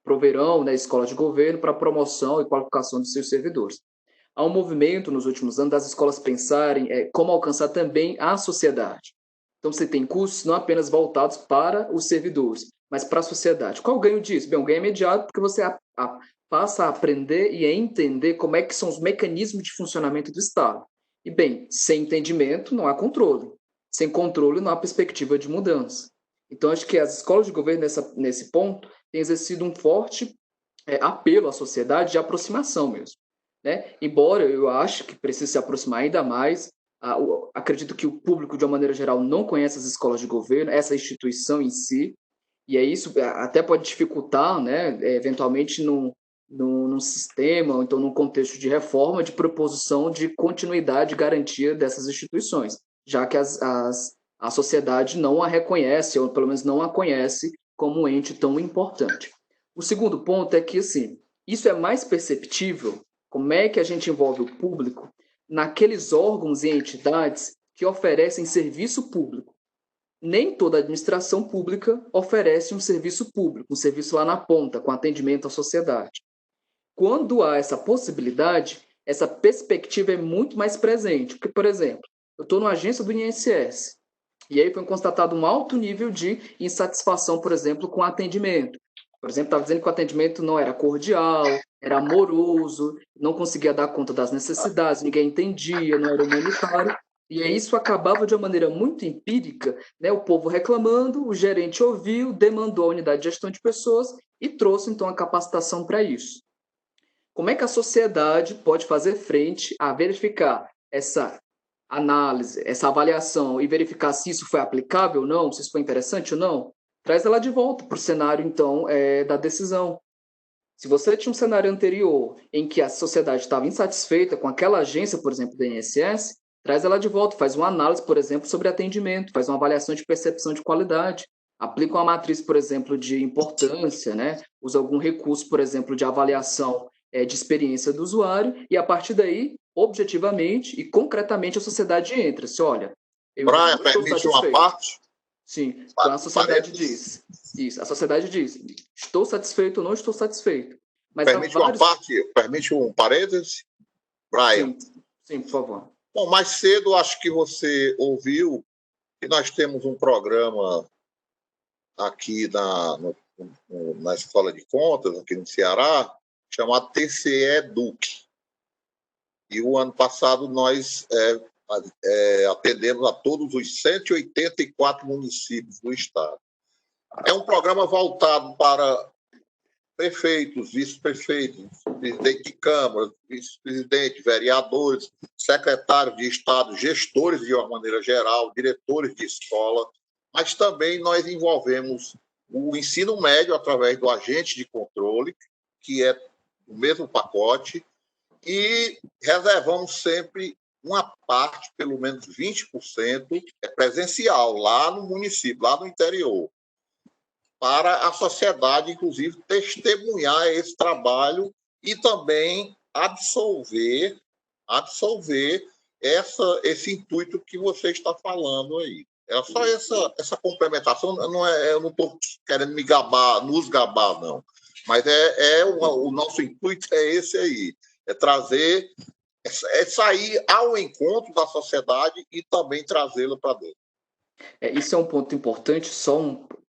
proverão, né, escolas de governo para promoção e qualificação de seus servidores. Há um movimento nos últimos anos das escolas pensarem como alcançar também a sociedade. Então, você tem cursos não apenas voltados para os servidores, mas para a sociedade. Qual o ganho disso? Bem, o ganho é imediato porque você passa a aprender e a entender como é que são os mecanismos de funcionamento do Estado. E, bem, sem entendimento não há controle. Sem controle não há perspectiva de mudança. Então, acho que as escolas de governo, nesse ponto, têm exercido um forte apelo à sociedade de aproximação mesmo. Né? Embora eu acho que precisa se aproximar ainda mais, acredito que o público, de uma maneira geral, não conhece as escolas de governo, essa instituição em si, e isso até pode dificultar, né, eventualmente, num sistema, ou então num contexto de reforma, de proposição de continuidade e garantia dessas instituições, já que a sociedade não a reconhece, ou pelo menos não a conhece como um ente tão importante. O segundo ponto é que, assim, isso é mais perceptível, como é que a gente envolve o público naqueles órgãos e entidades que oferecem serviço público. Nem toda administração pública oferece um serviço público, um serviço lá na ponta, com atendimento à sociedade. Quando há essa possibilidade, essa perspectiva é muito mais presente. Porque, por exemplo, eu estou numa agência do INSS, e aí foi constatado um alto nível de insatisfação, por exemplo, com atendimento. Por exemplo, estava dizendo que o atendimento não era cordial, era amoroso, não conseguia dar conta das necessidades, ninguém entendia, não era humanitário. E aí isso acabava de uma maneira muito empírica, né? O povo reclamando, o gerente ouviu, demandou a unidade de gestão de pessoas e trouxe, então, a capacitação para isso. Como é que a sociedade pode fazer frente a verificar essa análise, essa avaliação e verificar se isso foi aplicável ou não, se isso foi interessante ou não? Traz ela de volta para o cenário, então, da decisão. Se você tinha um cenário anterior em que a sociedade estava insatisfeita com aquela agência, por exemplo, do INSS, traz ela de volta, faz uma análise, por exemplo, sobre atendimento, faz uma avaliação de percepção de qualidade, aplica uma matriz, por exemplo, de importância, né? Usa algum recurso, por exemplo, de avaliação de experiência do usuário, e a partir daí, objetivamente e concretamente, a sociedade entra. Se olha, Brian, permite uma parte? Sim, então a sociedade diz. Isso, a sociedade diz, estou satisfeito ou não estou satisfeito. Mas permite um parêntese? Brian. Sim, por favor. Bom, mais cedo, acho que você ouviu que nós temos um programa aqui na Escola de Contas, aqui no Ceará, chamado TCE Educ. E o ano passado atendemos a todos os 184 municípios do estado. É um programa voltado para prefeitos, vice-prefeitos, presidente de câmara, vice-presidente, vereadores, secretários de estado, gestores de uma maneira geral, diretores de escola, mas também nós envolvemos o ensino médio através do agente de controle, que é o mesmo pacote, e reservamos sempre uma parte, pelo menos 20%, presencial, lá no município, lá no interior, para a sociedade, inclusive, testemunhar esse trabalho e também absolver esse intuito que você está falando aí. É só essa complementação, eu não estou querendo me gabar, nos gabar, não. Mas o nosso intuito é esse aí, é trazer, é sair ao encontro da sociedade e também trazê-la para dentro. Isso é um ponto importante,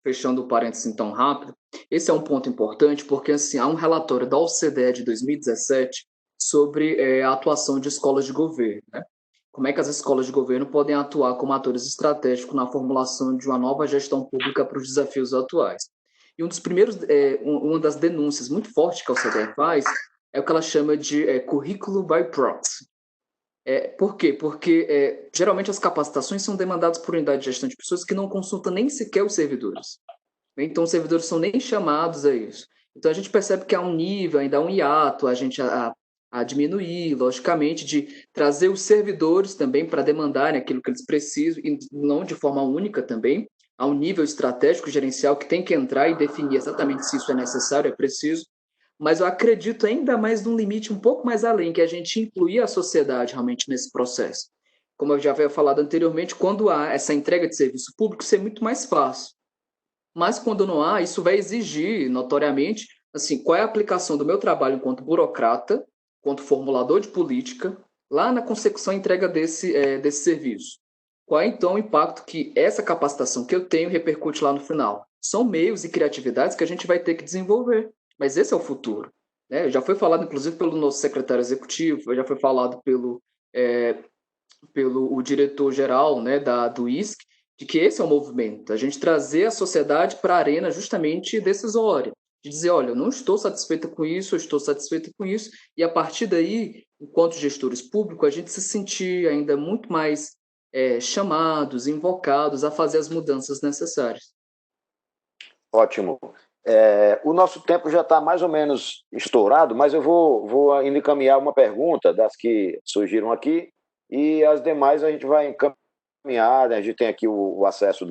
fechando o parênteses então rápido, esse é um ponto importante porque assim, há um relatório da OCDE de 2017 sobre a atuação de escolas de governo, né? Como é que as escolas de governo podem atuar como atores estratégicos na formulação de uma nova gestão pública para os desafios atuais. E uma das denúncias muito fortes que a OCDE faz é o que ela chama de currículo by proxy. Por quê? Porque geralmente as capacitações são demandadas por unidade de gestão de pessoas que não consultam nem sequer os servidores. Então, os servidores são nem chamados a isso. Então, a gente percebe que há um nível, ainda há um hiato, a diminuir, logicamente, de trazer os servidores também para demandarem aquilo que eles precisam, e não de forma única também. Há um nível estratégico gerencial que tem que entrar e definir exatamente se isso é necessário, é preciso. Mas eu acredito ainda mais num limite um pouco mais além, que é a gente incluir a sociedade realmente nesse processo. Como eu já havia falado anteriormente, quando há essa entrega de serviço público, isso é muito mais fácil. Mas quando não há, isso vai exigir, notoriamente, assim, qual é a aplicação do meu trabalho enquanto burocrata, enquanto formulador de política, lá na consecução e entrega desse serviço. Qual é, então, o impacto que essa capacitação que eu tenho repercute lá no final? São meios e criatividades que a gente vai ter que desenvolver. Mas esse é o futuro. Né? Já foi falado, inclusive, pelo nosso secretário executivo, já foi falado pelo o diretor-geral, né, do ISC, de que esse é o movimento, a gente trazer a sociedade para a arena justamente decisória, de dizer, olha, eu não estou satisfeita com isso, eu estou satisfeita com isso, e a partir daí, enquanto gestores públicos, a gente se sentir ainda muito mais chamados, invocados a fazer as mudanças necessárias. Ótimo. O nosso tempo já está mais ou menos estourado, mas eu vou ainda encaminhar uma pergunta das que surgiram aqui, e as demais a gente vai encaminhar, né? A gente tem aqui o acesso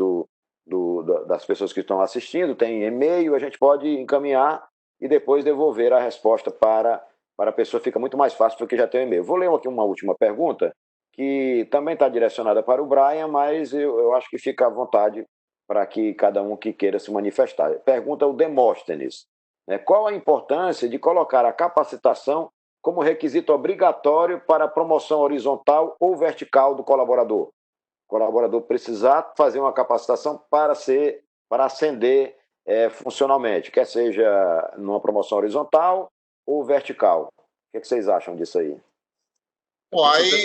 das pessoas que estão assistindo, tem e-mail, a gente pode encaminhar e depois devolver a resposta para a pessoa, fica muito mais fácil porque já tem o e-mail. Vou ler aqui uma última pergunta, que também está direcionada para o Brian, mas eu acho que fica à vontade para que cada um que queira se manifestar. Pergunta o Demóstenes, né? Qual a importância de colocar a capacitação como requisito obrigatório para a promoção horizontal ou vertical do colaborador? O colaborador precisar fazer uma capacitação para ascender funcionalmente, quer seja numa promoção horizontal ou vertical. O que vocês acham disso aí? Bom, aí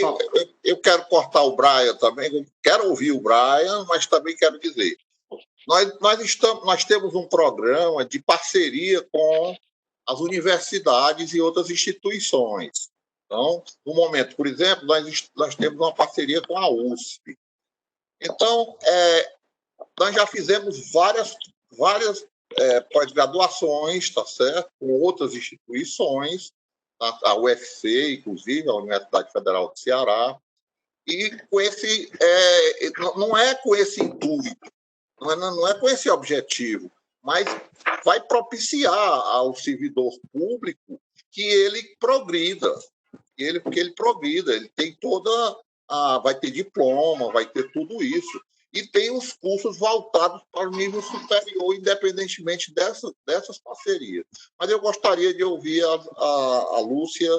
eu quero cortar o Brian também, quero ouvir o Brian, mas também quero dizer, nós temos um programa de parceria com as universidades e outras instituições. Então, no momento, por exemplo, nós temos uma parceria com a USP. Então, nós já fizemos várias pós-graduações, tá certo? Com outras instituições, a UFC, inclusive, a Universidade Federal do Ceará, e com não é com esse intuito, não é com esse objetivo, mas vai propiciar ao servidor público que ele progrida, que ele progrida, ele tem vai ter diploma, vai ter tudo isso, e tem os cursos voltados para o nível superior, independentemente dessas parcerias. Mas eu gostaria de ouvir a Lúcia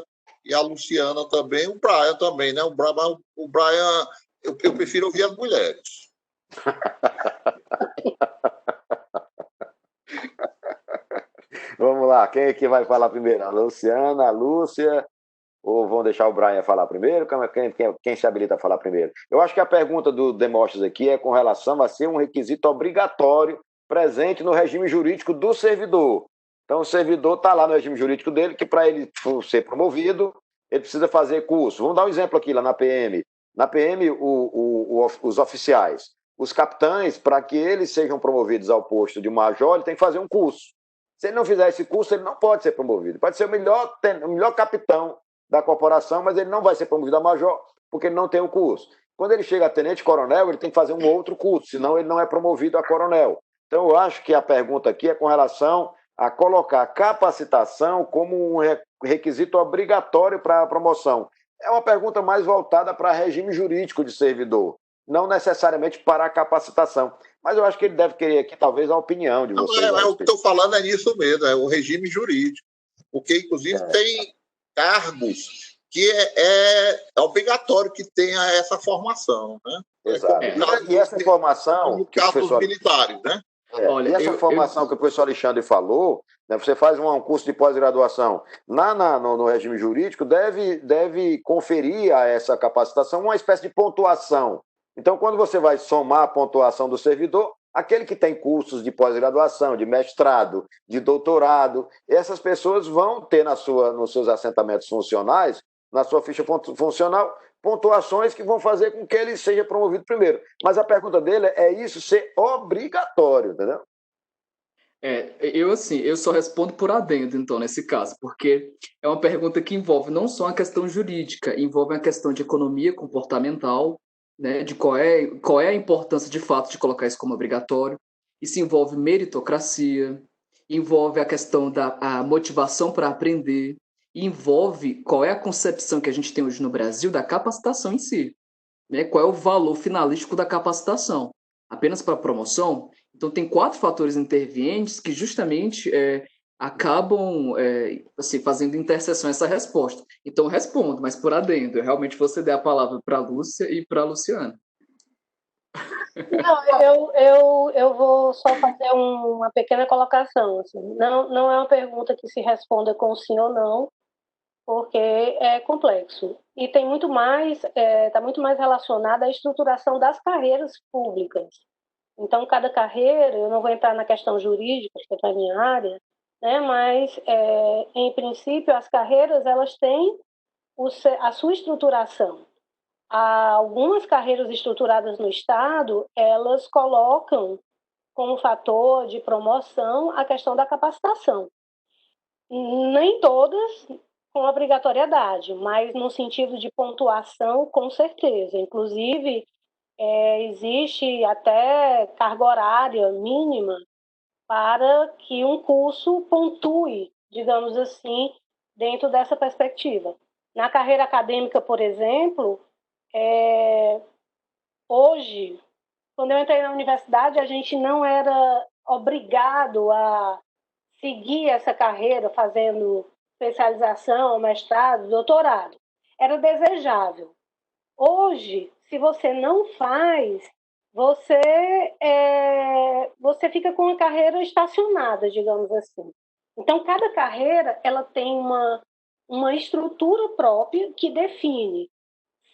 e a Luciana também, o Brian também, né? O Brian, eu prefiro ouvir as mulheres. Vamos lá, quem é que vai falar primeiro? A Luciana, a Lúcia Ou vão deixar o Brian falar primeiro? Quem se habilita a falar primeiro? Eu acho que a pergunta do Demóstenes aqui é com relação a ser um requisito obrigatório presente no regime jurídico do servidor. Então, o servidor está lá no regime jurídico dele, que para ele ser promovido, ele precisa fazer curso. Vamos dar um exemplo aqui lá na PM. Na PM, os oficiais, os capitães, para que eles sejam promovidos ao posto de major, ele tem que fazer um curso. Se ele não fizer esse curso, ele não pode ser promovido. Pode ser o melhor capitão da corporação, mas ele não vai ser promovido a major, porque ele não tem o curso. Quando ele chega a tenente-coronel, ele tem que fazer um outro curso, senão ele não é promovido a coronel. Então, eu acho que a pergunta aqui é com relação a colocar capacitação como um requisito obrigatório para a promoção. É uma pergunta mais voltada para regime jurídico de servidor, não necessariamente para a capacitação. Mas eu acho que ele deve querer aqui, talvez, a opinião de vocês. O que estou falando é nisso mesmo, é o regime jurídico. Porque, inclusive, tem cargos que é obrigatório que tenha essa formação. Né? Exato. E essa informação que o professor... militares, né? E essa formação que o professor Alexandre falou, né, você faz um curso de pós-graduação no regime jurídico, deve conferir a essa capacitação uma espécie de pontuação. Então, quando você vai somar a pontuação do servidor, aquele que tem cursos de pós-graduação, de mestrado, de doutorado, essas pessoas vão ter nos seus assentamentos funcionais, na sua ficha funcional, pontuações que vão fazer com que ele seja promovido primeiro. Mas a pergunta dele é isso ser obrigatório, entendeu? Eu só respondo por adendo, então, nesse caso, porque é uma pergunta que envolve não só a questão jurídica, envolve a questão de economia comportamental, né, de qual é a importância de fato de colocar isso como obrigatório. Isso envolve meritocracia, envolve a questão da motivação para aprender, envolve qual é a concepção que a gente tem hoje no Brasil da capacitação em si, né? Qual é o valor finalístico da capacitação? Apenas para promoção? Então, tem 4 fatores intervenientes que justamente acabam assim, fazendo interseção a essa resposta. Então, eu respondo, mas por adendo. Eu realmente vou ceder a palavra para a Lúcia e para a Luciana. Não, eu vou só fazer uma pequena colocação. Assim. Não é uma pergunta que se responda com sim ou não, porque é complexo. E tem muito mais, está muito mais relacionado à estruturação das carreiras públicas. Então, cada carreira, eu não vou entrar na questão jurídica, que é a minha área, né, mas, em princípio, as carreiras elas têm a sua estruturação. Algumas carreiras estruturadas no Estado, elas colocam como fator de promoção a questão da capacitação. Nem todas com obrigatoriedade, mas no sentido de pontuação, com certeza. Inclusive, existe até carga horária mínima para que um curso pontue, digamos assim, dentro dessa perspectiva. Na carreira acadêmica, por exemplo, hoje, quando eu entrei na universidade, a gente não era obrigado a seguir essa carreira fazendo especialização, mestrado, doutorado. Era desejável. Hoje, se você não faz, você fica com a carreira estacionada, digamos assim. Então, cada carreira ela tem uma estrutura própria que define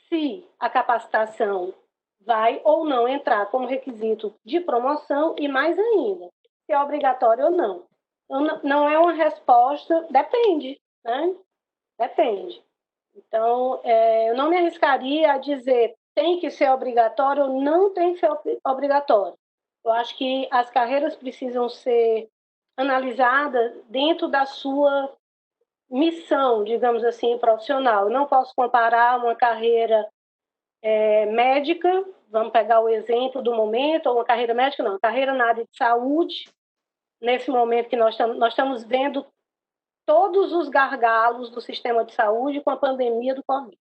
se a capacitação vai ou não entrar como requisito de promoção e, mais ainda, se é obrigatório ou não. Não é uma resposta, depende, né? Depende. Então, eu não me arriscaria a dizer tem que ser obrigatório ou não tem que ser obrigatório. Eu acho que as carreiras precisam ser analisadas dentro da sua missão, digamos assim, profissional. Eu não posso comparar uma carreira médica, vamos pegar o exemplo do momento, ou uma carreira médica, não, carreira na área de saúde, nesse momento que nós estamos vendo todos os gargalos do sistema de saúde com a pandemia do Covid.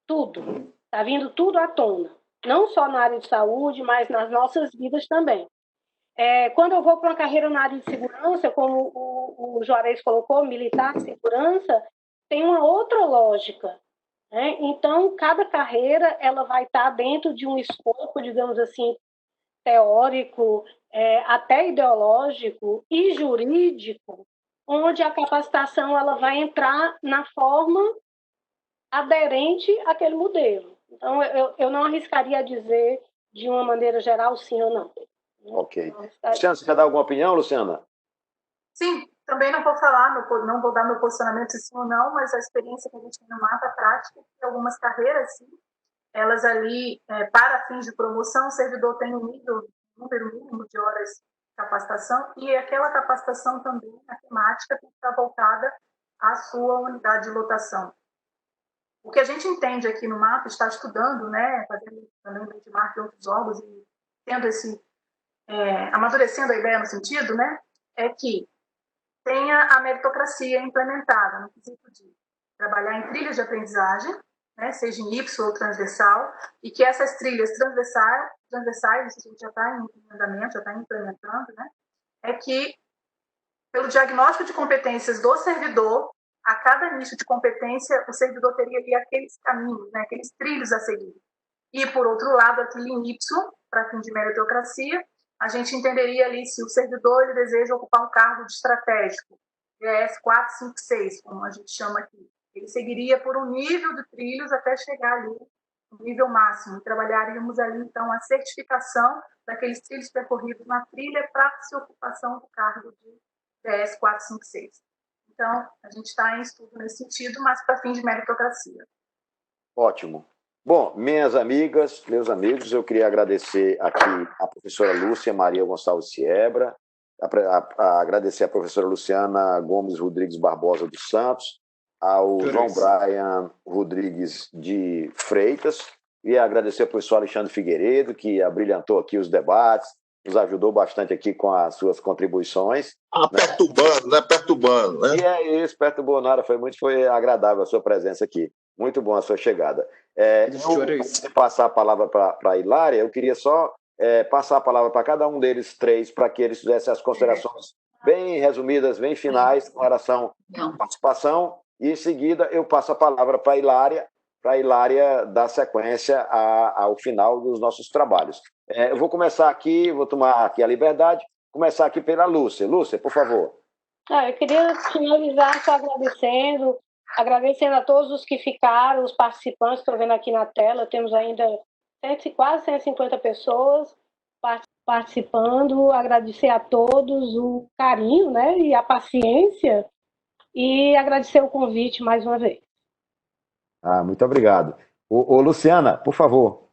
Tudo. Está vindo tudo à tona. Não só na área de saúde, mas nas nossas vidas também. Quando eu vou para uma carreira na área de segurança, como o Juarez colocou, militar, segurança, tem uma outra lógica. Né? Então, cada carreira ela vai estar dentro de um escopo, digamos assim, teórico, até ideológico e jurídico, onde a capacitação ela vai entrar na forma aderente àquele modelo. Então, eu não arriscaria dizer de uma maneira geral sim ou não. Ok. Luciana, você quer dar alguma opinião, Luciana? Sim, também não vou falar, não vou dar meu posicionamento se sim ou não, mas a experiência que a gente tem no MAPA, a prática, que algumas carreiras, sim, elas ali, para fins de promoção, o servidor tem um número mínimo de horas de capacitação, e aquela capacitação também, a temática, tem que estar voltada à sua unidade de lotação. O que a gente entende aqui no MAPA, está estudando, né, fazendo também benchmark em outros órgãos e tendo amadurecendo a ideia no sentido, né, é que tenha a meritocracia implementada no quesito de trabalhar em trilhas de aprendizagem, né, seja em Y ou transversal, e que essas trilhas transversais, isso a gente já está em andamento, já está implementando, né, é que, pelo diagnóstico de competências do servidor, a cada nicho de competência, o servidor teria ali aqueles caminhos, né, aqueles trilhos a seguir. E, por outro lado, a trilha em Y, para fim de meritocracia, a gente entenderia ali se o servidor ele deseja ocupar um cargo de estratégico, ES 4, 5, 6, como a gente chama aqui. Ele seguiria por um nível de trilhos até chegar ali no nível máximo. Trabalharíamos ali, então, a certificação daqueles trilhos percorridos na trilha para a ocupação do cargo de ES 4, 5, 6. Então, a gente está em estudo nesse sentido, mas para fim de meritocracia. Ótimo. Bom, minhas amigas, meus amigos, eu queria agradecer aqui a professora Lúcia Maria Gonçalves Siebra, agradecer a professora Luciana Gomes Rodrigues Barbosa dos Santos, ao João Brian Rodrigues de Freitas, e agradecer ao professor Alexandre Figueiredo, que abrilhantou aqui os debates, nos ajudou bastante aqui com as suas contribuições. Perturbando, né? Perturbando, né? E é isso, perturbou nada, foi agradável a sua presença aqui. Muito bom a sua chegada. Antes de passar a palavra para a Hilária, eu queria só passar a palavra para cada um deles três, para que eles fizessem as considerações bem resumidas, bem finais, com relação à participação, e em seguida eu passo a palavra para a Hilária dar sequência ao final dos nossos trabalhos. Eu vou começar aqui, vou tomar aqui a liberdade, começar aqui pela Lúcia. Lúcia, por favor. Eu queria finalizar só agradecendo a todos os que ficaram, os participantes, estou vendo aqui na tela, temos ainda quase 150 pessoas participando, agradecer a todos o carinho, né, e a paciência, e agradecer o convite mais uma vez. Muito obrigado. Luciana, por favor.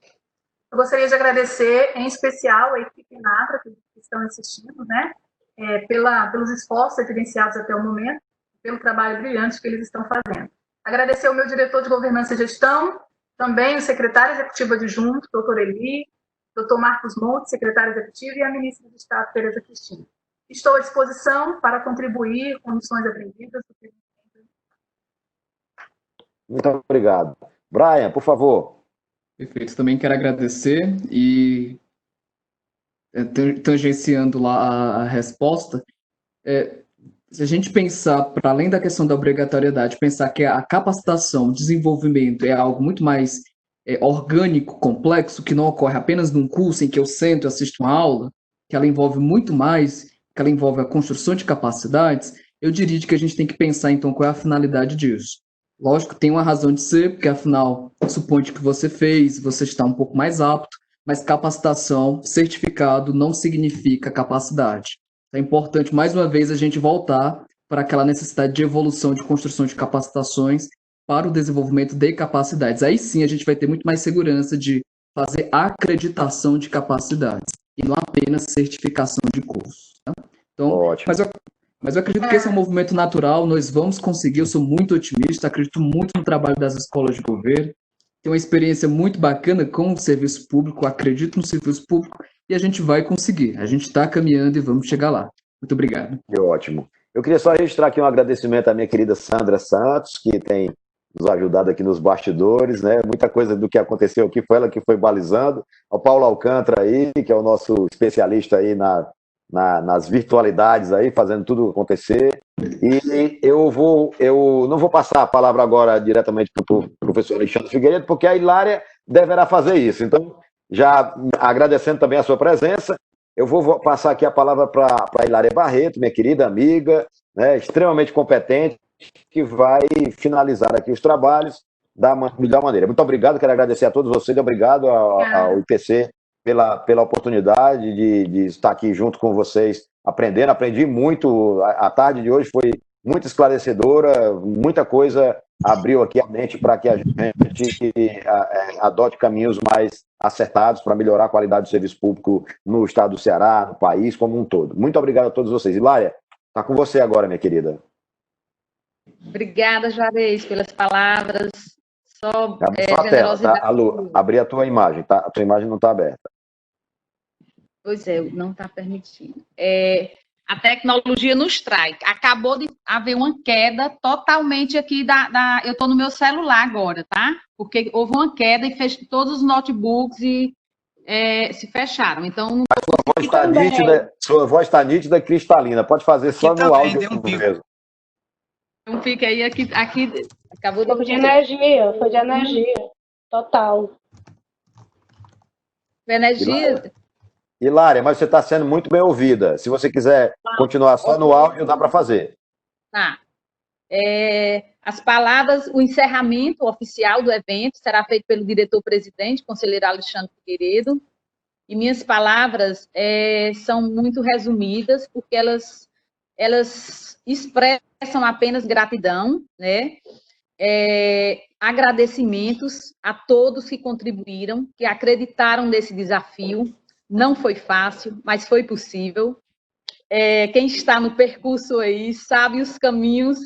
Eu gostaria de agradecer, em especial, a equipe NAGRA que estão assistindo, né, pelos esforços evidenciados até o momento, pelo trabalho brilhante que eles estão fazendo. Agradecer ao meu diretor de Governança e Gestão, também o secretário executivo adjunto, doutor Eli, doutor Marcos Montes, secretário executivo, e a ministra do Estado, Tereza Cristina. Estou à disposição para contribuir com lições aprendidas. Muito obrigado. Brian, por favor. Perfeito. Também quero agradecer e, tangenciando lá a resposta, se a gente pensar, para além da questão da obrigatoriedade, pensar que a capacitação, o desenvolvimento é algo muito mais orgânico, complexo, que não ocorre apenas num curso em que eu sento e assisto uma aula, que ela envolve muito mais, que ela envolve a construção de capacidades, eu diria que a gente tem que pensar, então, qual é a finalidade disso. Lógico, tem uma razão de ser, porque afinal, supõe que você fez, você está um pouco mais apto, mas capacitação, certificado, não significa capacidade. É importante, mais uma vez, a gente voltar para aquela necessidade de evolução, de construção de capacitações para o desenvolvimento de capacidades. Aí sim a gente vai ter muito mais segurança de fazer acreditação de capacidades e não apenas certificação de cursos. Tá? Então, ótimo. Mas eu acredito que esse é um movimento natural, nós vamos conseguir, eu sou muito otimista, acredito muito no trabalho das escolas de governo, tenho uma experiência muito bacana com o serviço público, acredito no serviço público e a gente vai conseguir, a gente está caminhando e vamos chegar lá. Muito obrigado. Que ótimo. Eu queria só registrar aqui um agradecimento à minha querida Sandra Santos, que tem nos ajudado aqui nos bastidores, né? Muita coisa do que aconteceu aqui foi ela que foi balizando, ao Paulo Alcântara aí, que é o nosso especialista aí nas virtualidades aí, fazendo tudo acontecer. E eu não vou passar a palavra agora diretamente para o professor Alexandre Figueiredo, porque a Hilária deverá fazer isso. Então, já agradecendo também a sua presença, eu vou passar aqui a palavra para a Hilária Barreto, minha querida amiga, né, extremamente competente, que vai finalizar aqui os trabalhos, da melhor maneira. Muito obrigado, quero agradecer a todos vocês, obrigado ao IPC pela oportunidade de estar aqui junto com vocês, aprendendo. Aprendi muito, a tarde de hoje foi muito esclarecedora, muita coisa abriu aqui a mente para que a gente adote caminhos mais acertados para melhorar a qualidade do serviço público no estado do Ceará, no país como um todo. Muito obrigado a todos vocês. Hilária, está com você agora, minha querida. Obrigada, Juarez, pelas palavras. Só a tela, tá? Alô, abri a tua imagem, tá? A tua imagem não está aberta. Pois é, não está permitindo. A tecnologia nos traz. Acabou de haver uma queda totalmente aqui eu estou no meu celular agora, tá? Porque houve uma queda e todos os notebooks se fecharam. Então, sua voz está nítida e cristalina. Pode fazer só no áudio mesmo. Então fica aí aqui acabou Foi de energia, total. Energia. Hilária, mas você está sendo muito bem ouvida. Se você quiser continuar só no áudio, dá para fazer. Tá. As palavras, o encerramento oficial do evento será feito pelo diretor-presidente, conselheiro Alexandre Figueiredo, e minhas palavras são muito resumidas, porque elas expressam apenas gratidão, né? Agradecimentos a todos que contribuíram, que acreditaram nesse desafio. Não foi fácil, mas foi possível. Quem está no percurso aí sabe os caminhos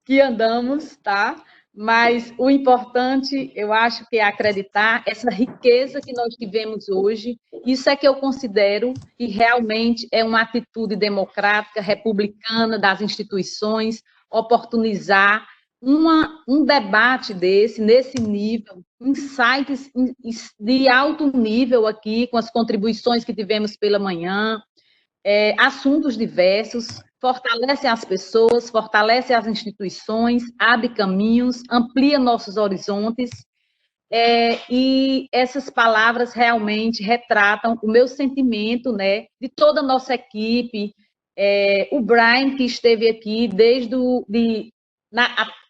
que andamos, tá? Mas o importante, eu acho que é acreditar essa riqueza que nós tivemos hoje. Isso é que eu considero que realmente é uma atitude democrática, republicana das instituições, oportunizar um debate nesse nível, insights de alto nível aqui, com as contribuições que tivemos pela manhã, assuntos diversos, fortalece as pessoas, fortalece as instituições, abre caminhos, amplia nossos horizontes, e essas palavras realmente retratam o meu sentimento, né, de toda a nossa equipe, o Brian, que esteve aqui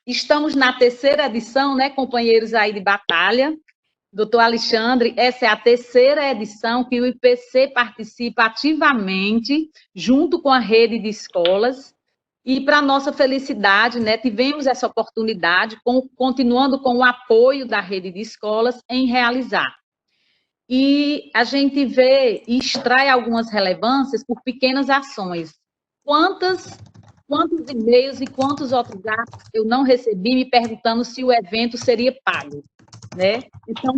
estamos na 3ª edição, né, companheiros aí de batalha. Doutor Alexandre, essa é a 3ª edição que o IPC participa ativamente, junto com a rede de escolas, e para nossa felicidade, né, tivemos essa oportunidade, continuando com o apoio da rede de escolas, em realizar. E a gente vê e extrai algumas relevâncias por pequenas ações. Quantos e-mails e quantos WhatsApps eu não recebi me perguntando se o evento seria pago, né? Então,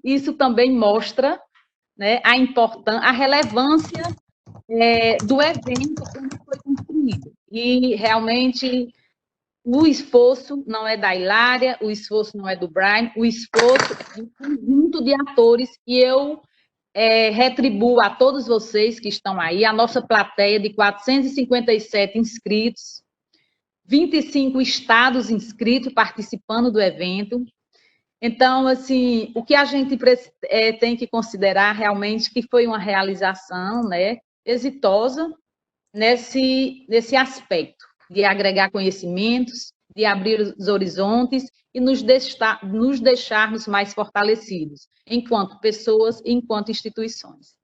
isso também mostra, né, a relevância do evento, como foi construído. E, realmente, o esforço não é da Hilária, o esforço não é do Brian, o esforço é um conjunto de atores, e eu retribuo a todos vocês que estão aí, a nossa plateia de 457 inscritos, 25 estados inscritos participando do evento. Então, assim, o que a gente tem que considerar realmente que foi uma realização, né, exitosa nesse aspecto de agregar conhecimentos, de abrir os horizontes e nos deixarmos mais fortalecidos, enquanto pessoas e enquanto instituições.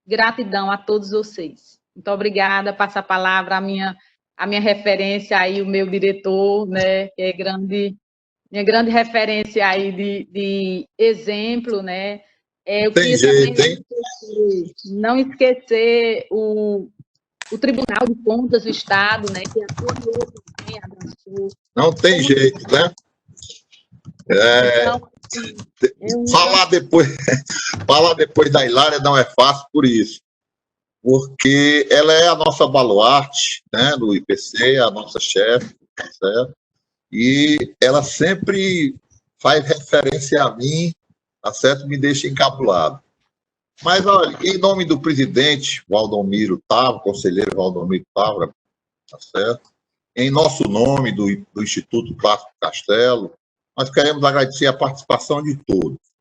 Gratidão a todos vocês. Muito obrigada. Passo a palavra à minha referência aí, o meu diretor, né, que é minha grande referência aí de exemplo, né? Eu Tem jeito, hein? Não esquecer o Tribunal de Contas do Estado, né, que apoiou também, abraçou. Não tem jeito, né? Então, falar depois da Hilária não é fácil por isso, porque ela é a nossa baluarte, né, do IPC, a nossa chefe, tá certo? E ela sempre faz referência a mim, tá certo? Me deixa encabulado. Mas, olha, em nome do presidente Valdomiro Távora, conselheiro Valdomiro Távora, tá certo? Em nosso nome, do Instituto Plástico Castelo, nós queremos agradecer a participação de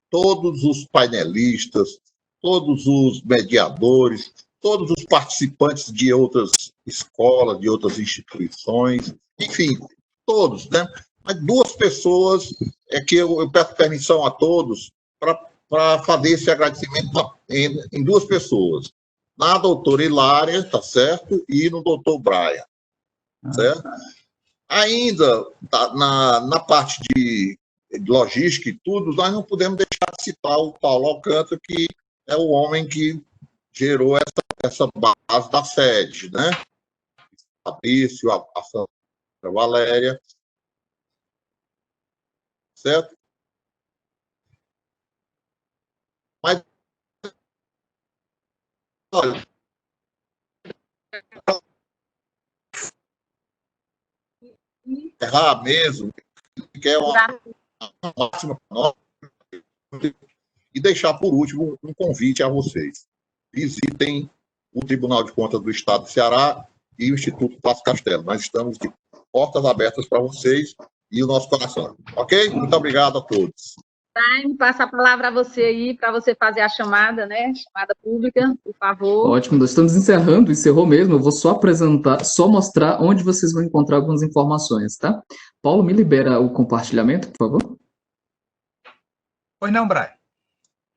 todos os painelistas, todos os mediadores, todos os participantes de outras escolas, de outras instituições, enfim, todos, né? Mas 2 pessoas é que eu peço permissão a todos para fazer esse agradecimento em 2 pessoas. Na doutora Hilária, tá certo? E no doutor Brian, certo? Ainda, na parte de logística e tudo, nós não podemos deixar de citar o Paulo Alcântara, que é o homem que gerou essa base da sede, né? A Fabrício, a Sandra Valéria, certo? Mas, olha, errar mesmo, que é uma máxima para nós, e deixar por último um convite a vocês. Visitem o Tribunal de Contas do Estado do Ceará e o Instituto Passo Castelo. Nós estamos de portas abertas para vocês e o nosso coração. Ok? Muito obrigado a todos. Time, passa a palavra a você aí, para você fazer a chamada, né? Chamada pública, por favor. Ótimo, nós estamos encerrou mesmo. Eu vou só apresentar, só mostrar onde vocês vão encontrar algumas informações, tá? Paulo, me libera o compartilhamento, por favor. Pois não, Brian.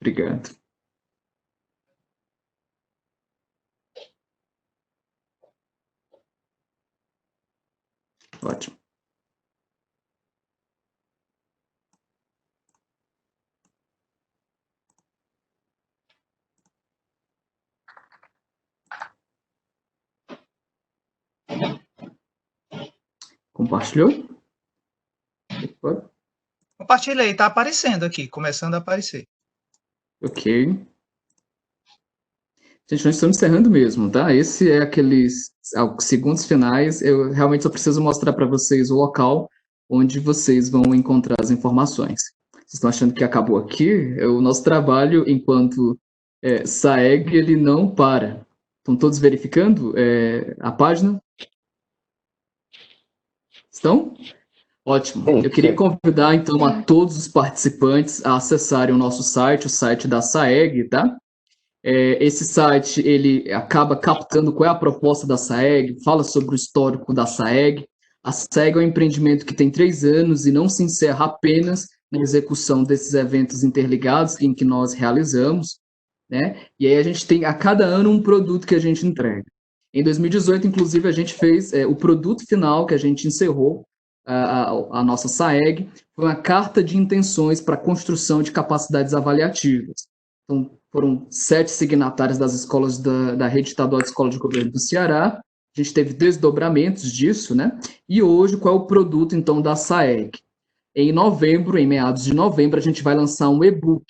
Obrigado. Ótimo. Compartilhou? Compartilhei, está aparecendo aqui, começando a aparecer. Ok. Gente, nós estamos encerrando mesmo, tá? Esse é aqueles segundos finais. Eu realmente só preciso mostrar para vocês o local onde vocês vão encontrar as informações. Vocês estão achando que acabou aqui? O nosso trabalho enquanto SAEG, ele não para. Estão todos verificando a página? Estão? Ótimo. Eu queria convidar, então, a todos os participantes a acessarem o nosso site, o site da SAEG, tá? Esse site, ele acaba captando qual é a proposta da SAEG, fala sobre o histórico da SAEG. A SAEG é um empreendimento que tem 3 anos e não se encerra apenas na execução desses eventos interligados em que nós realizamos, né? E aí a gente tem, a cada ano, um produto que a gente entrega. Em 2018, inclusive, a gente fez o produto final que a gente encerrou, a nossa SAEG, foi uma carta de intenções para a construção de capacidades avaliativas. Então, foram 7 signatários das escolas da Rede Estadual de Escola de Governo do Ceará. A gente teve desdobramentos disso, né? E hoje, qual é o produto, então, da SAEG? Em novembro, em meados de novembro, a gente vai lançar um e-book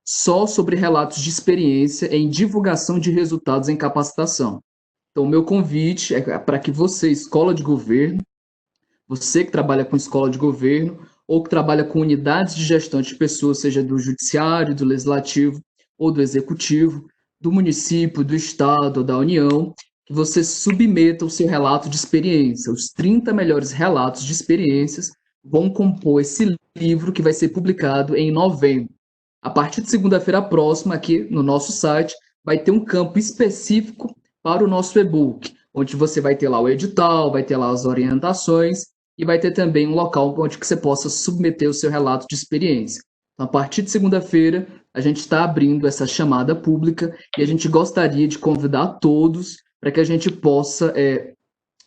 só sobre relatos de experiência em divulgação de resultados em capacitação. Então, o meu convite é para que você, escola de governo, você que trabalha com escola de governo, ou que trabalha com unidades de gestão de pessoas, seja do judiciário, do legislativo, ou do executivo, do município, do estado, ou da União, que você submeta o seu relato de experiência. Os 30 melhores relatos de experiências vão compor esse livro que vai ser publicado em novembro. A partir de segunda-feira próxima, aqui no nosso site, vai ter um campo específico para o nosso e-book, onde você vai ter lá o edital, vai ter lá as orientações e vai ter também um local onde você possa submeter o seu relato de experiência. Então, a partir de segunda-feira, a gente está abrindo essa chamada pública e a gente gostaria de convidar todos para que a gente possa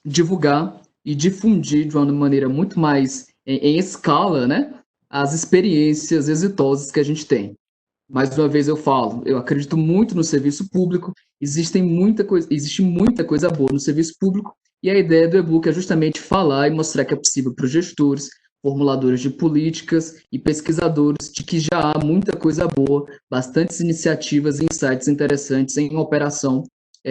divulgar e difundir de uma maneira muito mais em escala, né, as experiências exitosas que a gente tem. Mais uma vez eu falo, eu acredito muito no serviço público, existe muita coisa boa no serviço público, e a ideia do e-book é justamente falar e mostrar que é possível para os gestores, formuladores de políticas e pesquisadores de que já há muita coisa boa, bastantes iniciativas e insights interessantes em operação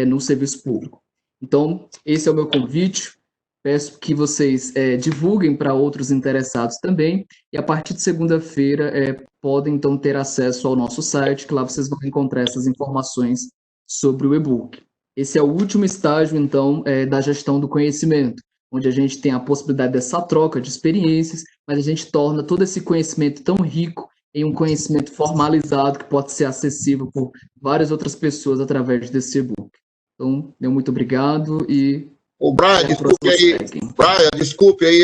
no serviço público. Então, esse é o meu convite. Peço que vocês divulguem para outros interessados também, e a partir de segunda-feira podem, então, ter acesso ao nosso site, que lá vocês vão encontrar essas informações sobre o e-book. Esse é o último estágio, então, da gestão do conhecimento, onde a gente tem a possibilidade dessa troca de experiências, mas a gente torna todo esse conhecimento tão rico em um conhecimento formalizado que pode ser acessível por várias outras pessoas através desse e-book. Então, meu muito obrigado e... Brian, desculpe aí,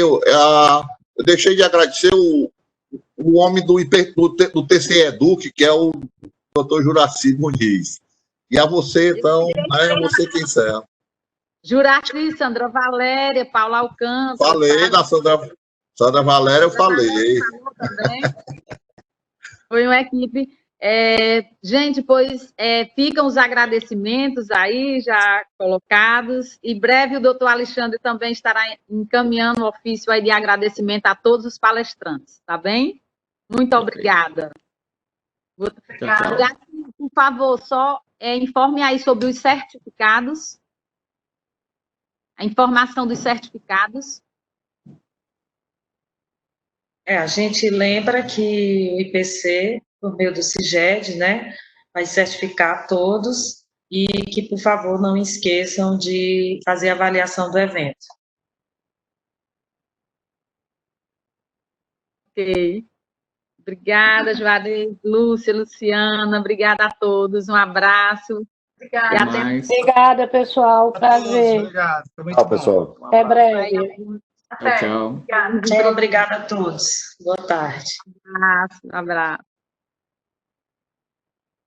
Eu deixei de agradecer o homem do TC Educ, que é o doutor Juraci Muniz. E a você, então, é você quem encerra. Juraci, Sandra Valéria, Paula Alcântara. Falei da Sandra Valéria, eu falei. Foi uma equipe. Gente, pois ficam os agradecimentos aí já colocados. Em breve o doutor Alexandre também estará encaminhando o ofício aí de agradecimento a todos os palestrantes, tá bem? Muito obrigada. Por favor, só informe aí sobre os certificados. A informação dos certificados. A gente lembra que o IPC, por meio do CIGED, né, vai certificar todos e que, por favor, não esqueçam de fazer a avaliação do evento. Ok. Obrigada, Juarez, Lúcia, Luciana, obrigada a todos, um abraço. Obrigada, pessoal, prazer. Obrigado. Tchau, pessoal. Até breve. Tchau. Obrigada a todos. Boa tarde. Um abraço.